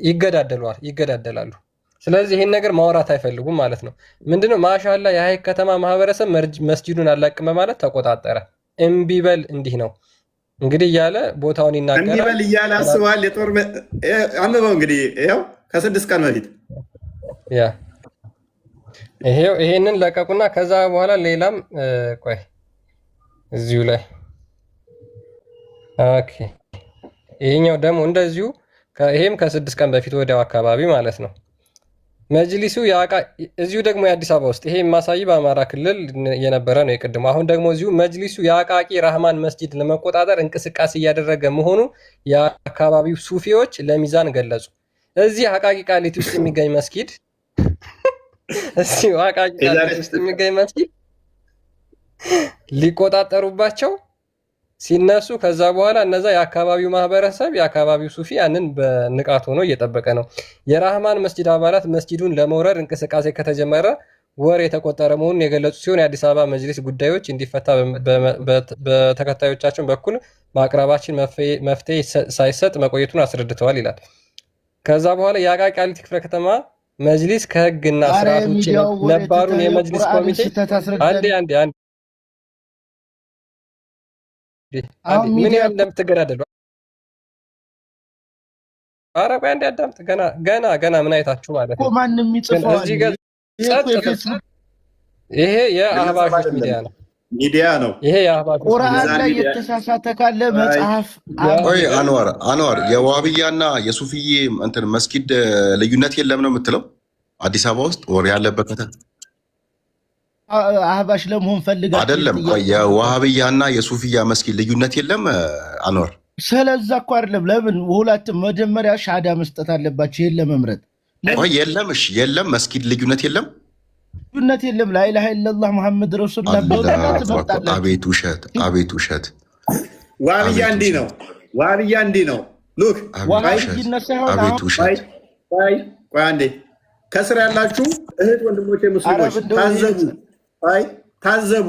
ይገዳደላሉ። ስለዚህ ይሄን ነገር ማውራት አይፈልጉም ማለት ነው። ምንድነው ማሻአላ የሀይቅ ከተማ ማህበረሰብ መስጂዱን አለቅም በማለት ተቆጣጠረ። እምቢበል እንዲህ ነው እንግዲህ እያለ ቦታውን ይናገራል። እምቢበል እያለ አስበዋል። የጦር አንበው እንግዲህ ይኸው ከ6 ቀን በፊት ይሄንን ለቀቁና ከዛ በኋላ ሌላም ቆይ እዚሁ ላይ ኦኬ። ይሄኛው ደግሞ እንደዚሁ ይሄም ከ6 ቀን በፊት ወዲያው አካባቢ ማለት ነው። መጅሊሱ እዚሁ ደግሞ የአዲስ አበባ ውስጥ ይሄ ማሳይ በአማራ ክልል የነበረ ነው የቅድሙ። አሁን ደግሞ እዚሁ መጅሊሱ የአቃቂ ራህማን መስጂድ ለመቆጣጠር እንቅስቃሴ እያደረገ መሆኑ የአካባቢው ሱፊዎች ለሚዛን ገለጹ። እዚህ አቃቂ ቃሊቲ ውስጥ የሚገኝ መስጊድ ሊቆጣጠሩባቸው ሲነሱ ከዛ በኋላ እነዛ የአካባቢው ማህበረሰብ የአካባቢው ሱፊ ያንን በንቃት ሆኖ እየጠበቀ ነው። የራህማን መስጂድ አባላት መስጂዱን ለመውረድ እንቅስቃሴ ከተጀመረ ወር የተቆጠረ መሆኑን የገለጹ ሲሆን የአዲስ አበባ መጅሊስ ጉዳዮች እንዲፈታ በተከታዮቻችን በኩል ማቅረባችን መፍትሄ ሳይሰጥ መቆየቱን አስረድተዋል ይላል። ከዛ በኋላ የአቃቂ ቃሊቲ ክፍለ ከተማ መጅሊስ ከህግና ስርዓት ውጭ ነባሩን የመጅሊስ ኮሚቴ አንዴ ምን ያህል እንደምትገዳደሉ ኧረ ቆይ አንዴ አዳምጥ። ገና ምን አይታችሁ ማለት ነው። ማንም ይጽፋል። ይሄ የአህባሾች ሚዲያ ነው። ይሄ የአህባሾች ቁርአን ላይ የተሳሳተ ካለ መጽሐፍ ቆይ አንዋር የዋህብያና የሱፍዬ እንትን መስጊድ ልዩነት የለም ነው የምትለው? አዲስ አበባ ውስጥ ወር ያለበት አህባሽ ለመሆን ፈልጋ አይደለም። የዋህብያና የሱፍያ መስጊድ ልዩነት የለም አንዋር? ስለዛ እኮ አይደለም። ለምን ሁለቱም መጀመሪያ ሻሃዳ መስጠት አለባቸው። ይሄን ለመምረጥ የለም። እሺ የለም፣ መስጊድ ልዩነት የለም። ላኢላሃ ኢለላህ ሙሐመድ ረሱሉላህ በእውነት አቤት ውሸት። ዋህብያ እንዲህ ነው። ሉክ አቤት ውሸት። ቆይ አንዴ ከስር ያላችሁ እህት ወንድሞቼ ሙስሊሞች ታዘቡ።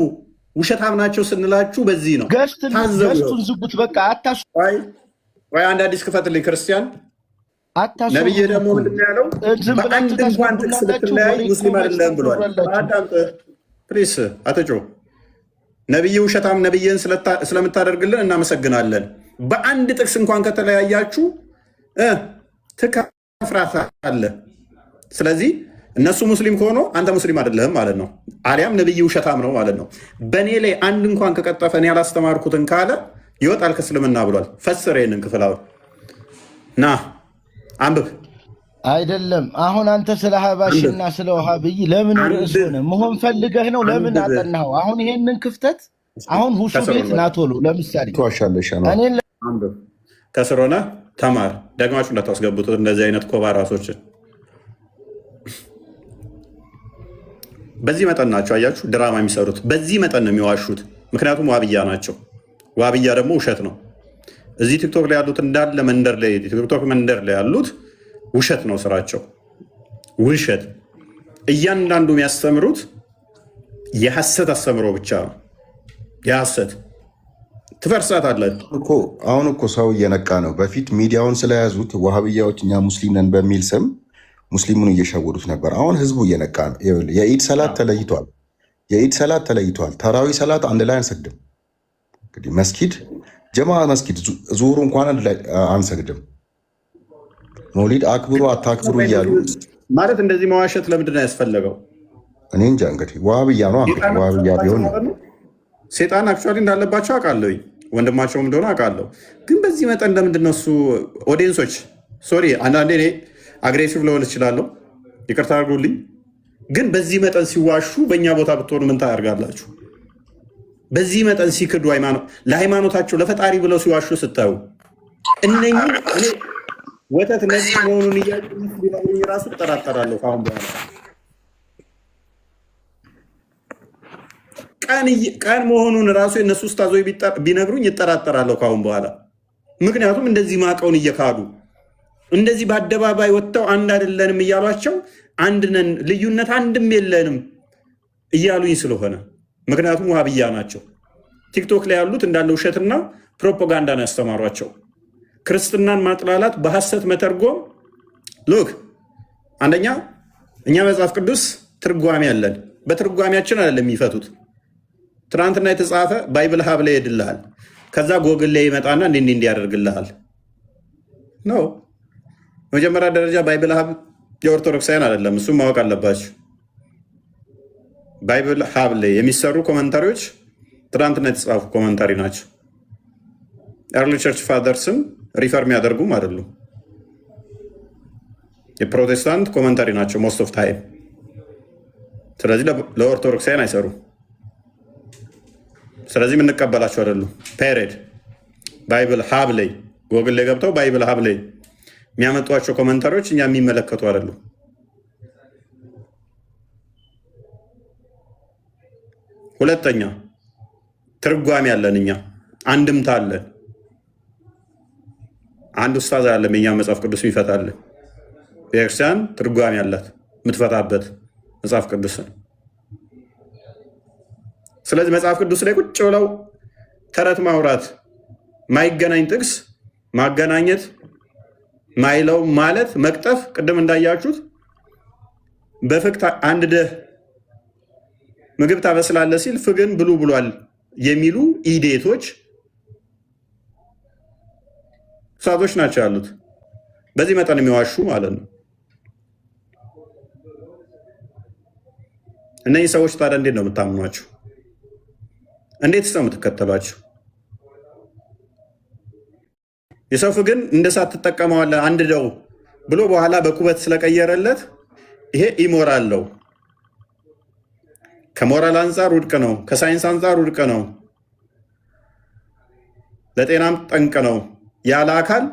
ውሸታም ናቸው ስንላችሁ በዚህ ነው። ገስቱን ዝጉት በቃ አታሱ። ቆይ አንድ አዲስ ክፈትልኝ ክርስቲያን። ነብይ ደግሞ ምንድን ያለው? በአንድ እንኳን ጥቅስ ብትለያይ ሙስሊም አይደለም ብሏል። አዳምጥ ፕሊስ፣ አትጮህ። ነብይ ውሸታም ነብይን ስለምታደርግልን እናመሰግናለን። በአንድ ጥቅስ እንኳን ከተለያያችሁ ትከፍራታለህ። ስለዚህ እነሱ ሙስሊም ከሆኑ አንተ ሙስሊም አይደለህም ማለት ነው። አሊያም ነብይ ውሸታም ነው ማለት ነው። በእኔ ላይ አንድ እንኳን ከቀጠፈ እኔ ያላስተማርኩትን ካለ ይወጣል ከእስልምና ብሏል። ፈስር ይህንን ክፍል አሁን ና አንብብ። አይደለም አሁን አንተ ስለ ሀባሽና ስለ ውሃብይ ለምን ርዕስ ሆነ መሆን ፈልገህ ነው? ለምን አጠናኸው? አሁን ይሄንን ክፍተት አሁን ሁሱ ቤት ናቶሎ ለምሳሌ ከስር ሆነ ተማር። ደግማችሁ እንዳታስገቡት እንደዚህ አይነት ኮባ ራሶችን። በዚህ መጠን ናቸው አያችሁ፣ ድራማ የሚሰሩት በዚህ መጠን ነው የሚዋሹት። ምክንያቱም ዋብያ ናቸው። ዋብያ ደግሞ ውሸት ነው። እዚህ ቲክቶክ ላይ ያሉት እንዳለ መንደር ላይ ቲክቶክ መንደር ላይ ያሉት ውሸት ነው ስራቸው፣ ውሸት። እያንዳንዱ የሚያስተምሩት የሐሰት አስተምሮ ብቻ ነው። የሐሰት ትፈርሳታለህ እኮ። አሁን እኮ ሰው እየነቃ ነው። በፊት ሚዲያውን ስለያዙት ዋሃብያዎች እኛ ሙስሊም ነን በሚል ስም ሙስሊሙን እየሸወዱት ነበር። አሁን ህዝቡ እየነቃ ነው። የኢድ ሰላት ተለይቷል። የኢድ ሰላት ተለይቷል። ተራዊ ሰላት አንድ ላይ አንሰግድም። እንግዲህ መስጊድ ጀማ መስጊድ ዙሁሩ እንኳን አንድ ላይ አንሰግድም። መውሊድ አክብሩ አታክብሩ እያሉ ማለት እንደዚህ መዋሸት ለምንድን ነው ያስፈለገው? እኔ እንጃ። እንግዲህ ዋሃብያ ነው። ዋሃብያ ቢሆን ሴጣን አክቹዋሊ እንዳለባቸው አውቃለሁ፣ ወንድማቸውም እንደሆነ አውቃለሁ። ግን በዚህ መጠን ለምንድን ነው እሱ ኦዲየንሶች፣ ሶሪ አንዳንዴ እኔ አግሬሲቭ ልሆን እችላለሁ፣ ይቅርታ አድርጉልኝ። ግን በዚህ መጠን ሲዋሹ በእኛ ቦታ ብትሆኑ ምን ታደርጋላችሁ? በዚህ መጠን ሲክዱ ለሃይማኖታቸው ለፈጣሪ ብለው ሲዋሹ ስታዩ እነኚህ ወተት ነዚህ መሆኑን እያሉኝ ራሱ እጠራጠራለሁ። ከአሁን በኋላ ቀን መሆኑን ራሱ የእነሱ ኡስታዞ ቢነግሩኝ እጠራጠራለሁ ከአሁን በኋላ። ምክንያቱም እንደዚህ ማቀውን እየካዱ እንደዚህ በአደባባይ ወጥተው አንድ አይደለንም እያሏቸው አንድ ነን ልዩነት አንድም የለንም እያሉኝ ስለሆነ፣ ምክንያቱም ዋሃብያ ናቸው። ቲክቶክ ላይ ያሉት እንዳለ ውሸትና ፕሮፓጋንዳን ያስተማሯቸው ክርስትናን ማጥላላት፣ በሐሰት መተርጎም። ሉክ አንደኛ እኛ መጽሐፍ ቅዱስ ትርጓሜ አለን። በትርጓሜያችን አይደለም የሚፈቱት። ትናንትና የተጻፈ ባይብል ሀብ ላይ ይሄድልሃል። ከዛ ጎግል ላይ ይመጣና እንዲህ ያደርግልሃል ነው። መጀመሪያ ደረጃ ባይብል ሀብ የኦርቶዶክሳውያን አይደለም። እሱም ማወቅ አለባቸው። ባይብል ሀብ ላይ የሚሰሩ ኮመንታሪዎች ትናንትና የተጻፉ ኮመንታሪ ናቸው። ኤርሊ ቸርች ፋዘርስን ሪፈር የሚያደርጉም አይደሉም። የፕሮቴስታንት ኮመንታሪ ናቸው ሞስት ኦፍ ታይም። ስለዚህ ለኦርቶዶክሳውያን አይሰሩም። ስለዚህ የምንቀበላቸው አይደሉም። ፔሬድ ባይብል ሀብ ላይ ጎግል ላይ ገብተው ባይብል ሀብ ላይ የሚያመጧቸው ኮመንታሪዎች እኛ የሚመለከቱ አይደሉም። ሁለተኛ ትርጓሜ አለን እኛ፣ አንድምታ አለን። አንድ ኡስታዝ አለ የኛ መጽሐፍ ቅዱስ ይፈታልን። ቤተክርስቲያን ትርጓሜ አላት የምትፈታበት መጽሐፍ ቅዱስን። ስለዚህ መጽሐፍ ቅዱስ ላይ ቁጭ ብለው ተረት ማውራት፣ ማይገናኝ ጥቅስ ማገናኘት፣ ማይለው ማለት መቅጠፍ። ቅድም እንዳያችሁት በፍግ አንድ ደህ ምግብ ታበስላለህ ሲል ፍግን ብሉ ብሏል የሚሉ ኢዴቶች ሳቶች ናቸው ያሉት። በዚህ መጠን የሚዋሹ ማለት ነው። እነዚህ ሰዎች ታዲያ እንዴት ነው የምታምኗቸው? እንዴት ነው የምትከተሏቸው? የሰው ፍግን እንደ እሳት ትጠቀመዋለህ አንድ ደው ብሎ በኋላ በኩበት ስለቀየረለት ይሄ ኢሞራል ነው። ከሞራል አንጻር ውድቅ ነው። ከሳይንስ አንጻር ውድቅ ነው። ለጤናም ጠንቅ ነው። ያለ አካል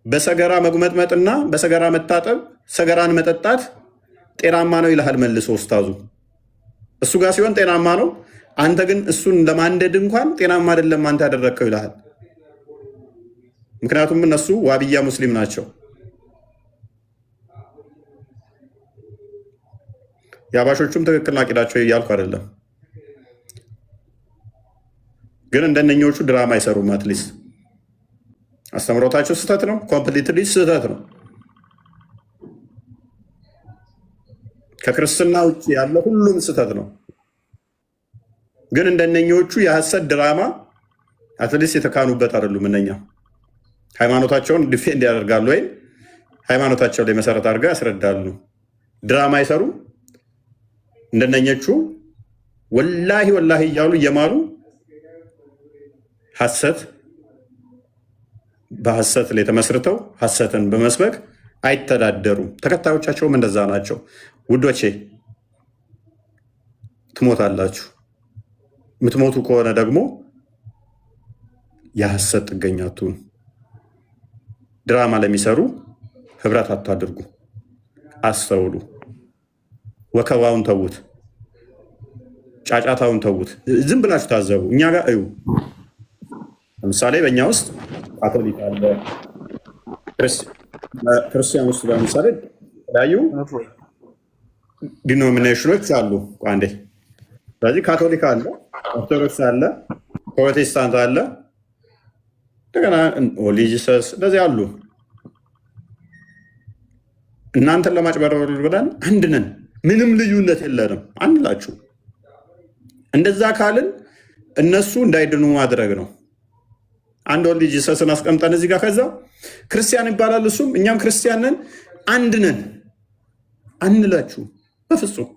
በሰገራ መጉመጥመጥና በሰገራ መታጠብ፣ ሰገራን መጠጣት ጤናማ ነው ይልሃል መልሶ ኡስታዙ። እሱ ጋር ሲሆን ጤናማ ነው፣ አንተ ግን እሱን ለማንደድ እንኳን ጤናማ አይደለም አንተ ያደረግከው ይልሃል። ምክንያቱም እነሱ ዋብያ ሙስሊም ናቸው። የአባሾቹም ትክክል አቂዳቸው እያልኩ አይደለም፣ ግን እንደነኞቹ ድራማ አይሰሩም። አትሊስት አስተምሮታቸው ስህተት ነው፣ ኮምፕሊትሊ ስህተት ነው። ከክርስትና ውጭ ያለ ሁሉም ስህተት ነው። ግን እንደነኞቹ የሐሰት ድራማ አትሊስት የተካኑበት አይደሉም። እነኛ ሃይማኖታቸውን ዲፌንድ ያደርጋሉ ወይም ሃይማኖታቸው ላይ መሰረት አድርገው ያስረዳሉ። ድራማ ይሰሩ እንደነኞቹ ወላሂ ወላሂ እያሉ እየማሉ ሐሰት በሐሰት ላይ ተመስርተው ሐሰትን በመስበክ አይተዳደሩም። ተከታዮቻቸውም እንደዛ ናቸው። ውዶቼ ትሞታላችሁ። የምትሞቱ ከሆነ ደግሞ የሐሰት ጥገኛ አትሁኑ። ድራማ ለሚሰሩ ህብረት አታድርጉ። አስተውሉ። ወከባውን ተዉት። ጫጫታውን ተዉት። ዝም ብላችሁ ታዘቡ። እኛ ጋር እዩ። ለምሳሌ በእኛ ውስጥ ካቶሊክ አለ፣ ክርስቲያን ውስጥ ለምሳሌ የተለያዩ ዲኖሚኔሽኖች አሉ። አንዴ ስለዚህ ካቶሊክ አለ፣ ኦርቶዶክስ አለ፣ ፕሮቴስታንት አለ፣ እንደገና ሆሊ ጂሰስ እንደዚህ አሉ። እናንተን ለማጭበርበር ብለን አንድ ነን፣ ምንም ልዩነት የለንም አንላችሁ። እንደዛ ካልን እነሱ እንዳይድኑ ማድረግ ነው። አንድ ሆሊ ጂሰስን አስቀምጠን እዚህ ጋር ከዛ ክርስቲያን ይባላል እሱም እኛም ክርስቲያን ነን አንድ ነን አንላችሁ በፍጹም።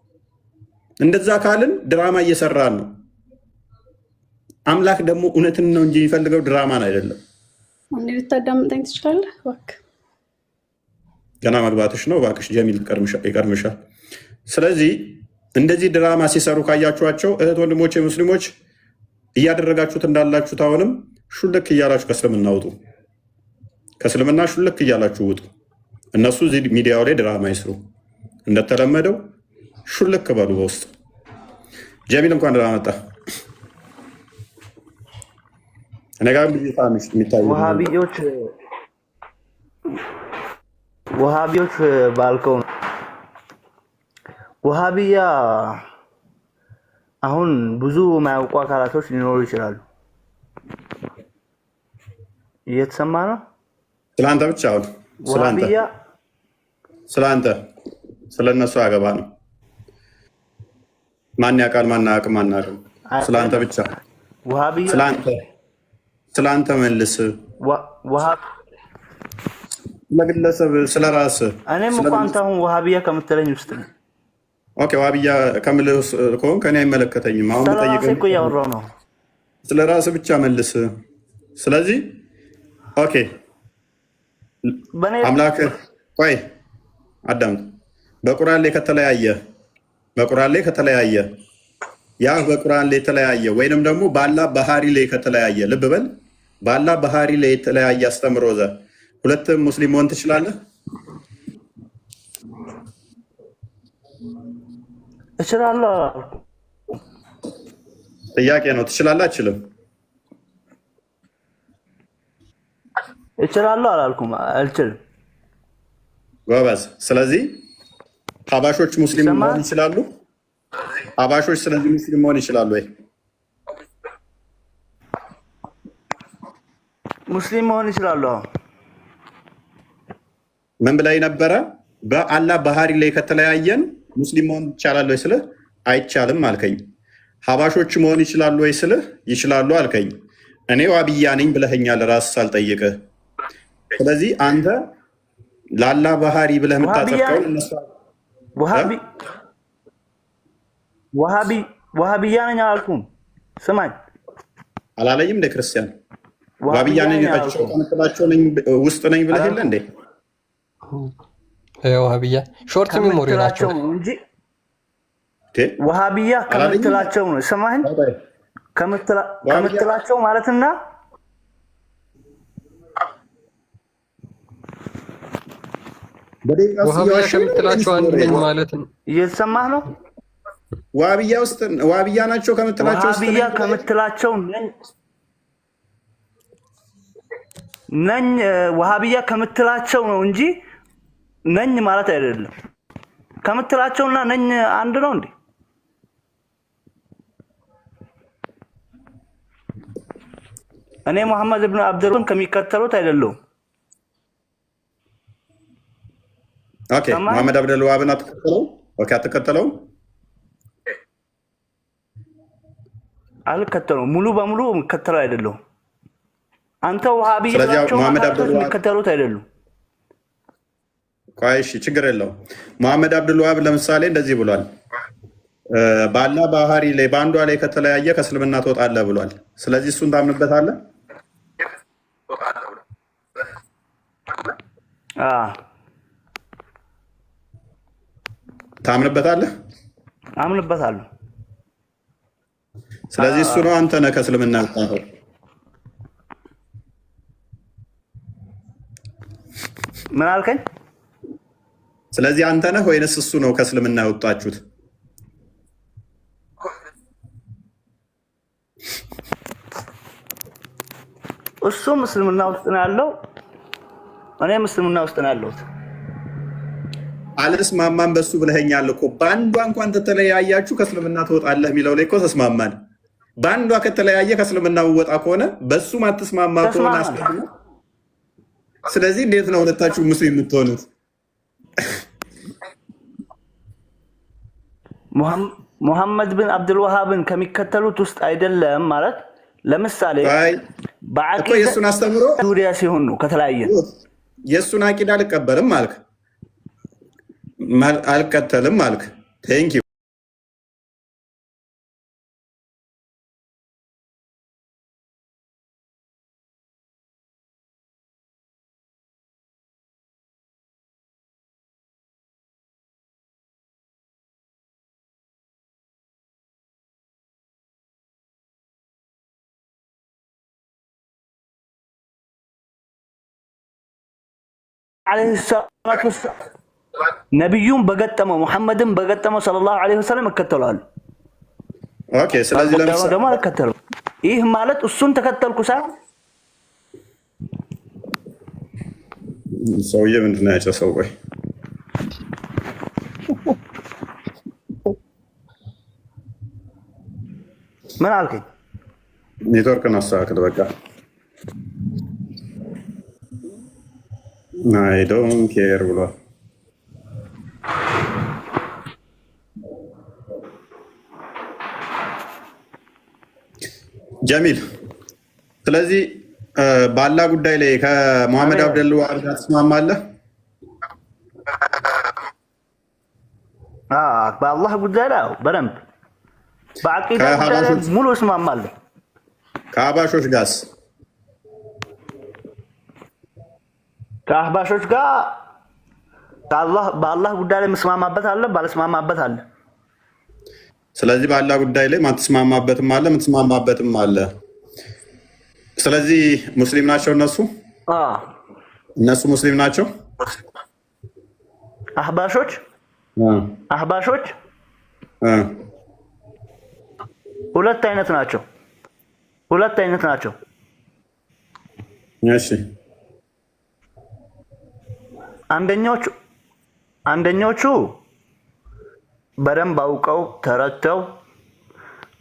እንደዛ ካልን ድራማ እየሰራን ነው። አምላክ ደግሞ እውነትን ነው እንጂ የሚፈልገው ድራማን አይደለም። አንዴ ልታዳምጠኝ ትችላለህ? እባክህ ገና መግባትሽ ነው። እባክሽ ጀሚል ይቀርምሻል። ስለዚህ እንደዚህ ድራማ ሲሰሩ ካያችኋቸው እህት ወንድሞቼ ሙስሊሞች እያደረጋችሁት እንዳላችሁት አሁንም ሹልክ እያላችሁ ከእስልምና ውጡ። ከእስልምና ሹልክ እያላችሁ ውጡ። እነሱ እዚህ ሚዲያው ላይ ድራማ ይስሩ። እንደተለመደው ሹልክ በሉ በውስጥ። ጀሚል እንኳን ደህና መጣ። እኔ ጋር የሚታዩ ውሃቢዎች ባልከው ውሃቢያ አሁን ብዙ የማያውቁ አካላቶች ሊኖሩ ይችላሉ። እየተሰማ ነው። ስለአንተ ብቻ አሁን ስለአንተ ስለነሱ አገባ ነው። ማን ያውቃል? ማን አያውቅም? አናውቅም። ስለአንተ ብቻ ስለአንተ መልስ። ለግለሰብ ስለራስ እኔም እኮ አንተ አሁን ውሃቢያ ከምትለኝ ውስጥ ነው። ኦኬ ውሃቢያ ከምልህ ከሆንክ እኔ አይመለከተኝም። አሁን ጠይቀኝ እኮ እያወራሁ ነው። ስለራስ ብቻ መልስ። ስለዚህ ኦኬ አምላክ ቆይ አዳምጥ። በቁርአን ላይ ከተለያየ ያ በቁርአን ላይ የተለያየ ወይንም ደግሞ በአላህ ባህሪ ላይ ከተለያየ ልብ በል። በአላህ ባህሪ ላይ የተለያየ አስተምሮ ሁለትም ሙስሊም መሆን ትችላለህ? እችላለሁ። ጥያቄ ነው። ትችላለህ? አችልም? እችላለሁ አላልኩም። አልችልም። ጎበዝ። ስለዚህ ሀባሾች ሙስሊም መሆን ይችላሉ? ሀባሾች ስለዚህ ሙስሊም መሆን ይችላሉ ወይ? ሙስሊም መሆን ይችላሉ። ምን ብላይ ነበረ? በአላህ ባህሪ ላይ ከተለያየን ሙስሊም መሆን ይቻላል ወይ ስልህ አይቻልም አልከኝ። ሀባሾች መሆን ይችላሉ ወይ ስልህ ይችላሉ አልከኝ። እኔ ዋብያ ነኝ ብለኸኛል ራስህ ሳልጠይቅህ። ስለዚህ አንተ ለአላህ ባህሪ ብለህ የምታጸድቀውን እነሱ ዋሃብያ ነኝ አላልኩም። ስማኝ አላለኝም እንደ ክርስቲያን ዋብያ ነኝ ከምትላቸው ውስጥ ነኝ ብለህ የለ እንዴ? ዋሃብያ ሾርት ሚሞሪ ናቸው እንጂ ዋሃብያ ከምትላቸው ነው። ስማኝ ከምትላቸው ማለትና ዋሃብያ ከምትላቸው አንድ ነኝ ማለት ነው። እየተሰማህ ነው? ዋሃብያ ውስጥ ዋሃብያ ናቸው ከምትላቸው ውስጥ ዋሃብያ ከምትላቸው ነኝ ዋሃብያ ከምትላቸው ነው እንጂ ነኝ ማለት አይደለም። ከምትላቸውና ነኝ አንድ ነው እንዴ? እኔ መሐመድ ኢብኑ አብዱልወሃብ ከሚከተሉት አይደለሁም። ኦኬ መሐመድ አብዱልወሃብን አትከተለውም? ኦኬ አትከተለውም? አልከተለውም። ሙሉ በሙሉ የምከተለው አይደለሁም። አንተ ውሃቢ ስለዚህ ናቸው መሐመድ አብዱል ወሃብ የሚከተሉት አይደሉም። ቆይ እሺ፣ ችግር የለውም። መሐመድ አብዱል ወሃብ ለምሳሌ እንደዚህ ብሏል፣ በአላህ ባህሪ ላይ በአንዷ ላይ ከተለያየ ከእስልምና ትወጣለህ ብሏል። ስለዚህ እሱን ታምንበታለህ? ታምንበታለህ? አምንበታለሁ። ስለዚህ እሱ ነው አንተ ነህ ከእስልምና ወጣኸው። ምን አልከኝ? ስለዚህ አንተ ነህ ወይንስ እሱ ነው ከእስልምና ያወጣችሁት? እሱም እስልምና ውስጥ ነው ያለው፣ እኔም እስልምና ውስጥ ነው ያለሁት። አልስማማም በሱ ብለኸኛል እኮ። በአንዷ እንኳን ተተለያያችሁ ከእስልምና ትወጣለህ የሚለው ላይ እኮ ተስማማን። በአንዷ ከተለያየ ከእስልምና ወጣ ከሆነ በሱ ማትስማማ ከሆነ አስቀድሞ። ስለዚህ እንዴት ነው ሁለታችሁ ሙስሊም የምትሆኑት? ሙሐመድ ብን አብዱል ወሃብን ከሚከተሉት ውስጥ አይደለም ማለት። ለምሳሌ እኮ የእሱን አስተምሮ ዙሪያ ሲሆን ነው ከተለያየ። የእሱን አቂዳ አልቀበልም አልክ፣ አልከተልም አልክ። ቴንክ ዩ። ነቢዩን በገጠመው ሙሐመድን በገጠመው ሰለላሁ ዐለይሂ ወሰለም እከተለዋለሁ። ኦኬ። ስለዚህ ለምሳሌ ደግሞ አልከተለው። ይህ ማለት እሱን ተከተልኩ ሳይሆን ሰውዬ ምንድን ነው ያጨሰው? ቆይ ምን አልከኝ? ኔትወርክን አስተካክል በቃ። አይ ዶንት ኬር ብሏል። ጀሚል፣ ስለዚህ በአላህ ጉዳይ ላይ ከሙሐመድ አብዱል ወሃብ ጋር ትስማማለህ? በአላህ ጉዳይ ላይ በደንብ በአቂዳ ጉዳይ ላይ ሙሉ እስማማለሁ። ከአህባሾች ጋርስ? ከአህባሾች ጋር በአላህ ጉዳይ ላይ መስማማበት አለ፣ ባለስማማበት አለ። ስለዚህ በአላህ ጉዳይ ላይ ማትስማማበትም አለ፣ የምትስማማበትም አለ። ስለዚህ ሙስሊም ናቸው እነሱ? እነሱ ሙስሊም ናቸው? አህባሾች ሁለት አይነት ናቸው። እሺ። አንደኞቹ በደንብ አውቀው ተረድተው፣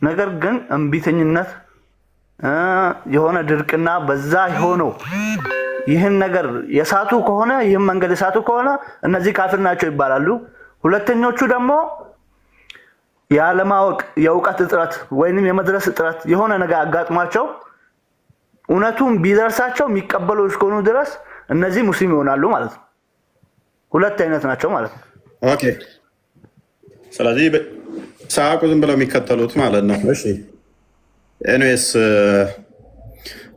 ነገር ግን እምቢተኝነት የሆነ ድርቅና በዛ ሆነው ይህን ነገር የሳቱ ከሆነ ይህን መንገድ የሳቱ ከሆነ እነዚህ ካፍር ናቸው ይባላሉ። ሁለተኞቹ ደግሞ ያለማወቅ የእውቀት እጥረት ወይንም የመድረስ እጥረት የሆነ ነገር አጋጥሟቸው እውነቱን ቢደርሳቸው የሚቀበሉ እስከሆኑ ድረስ እነዚህ ሙስሊም ይሆናሉ ማለት ነው። ሁለት አይነት ናቸው ማለት ነው። ኦኬ። ስለዚህ ሳያውቁ ዝም ብለው የሚከተሉት ማለት ነው። እሺ። ኤኒዌይስ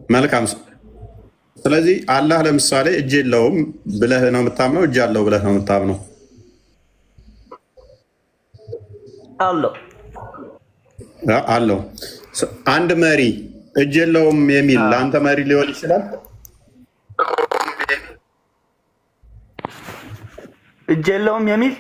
መልካም። ስለዚህ አላህ ለምሳሌ እጅ የለውም ብለህ ነው የምታምነው? እጅ አለው ብለህ ነው የምታምነው? አለው። አንድ መሪ እጅ የለውም የሚል ለአንተ መሪ ሊሆን ይችላል? እጅ የለውም የሚል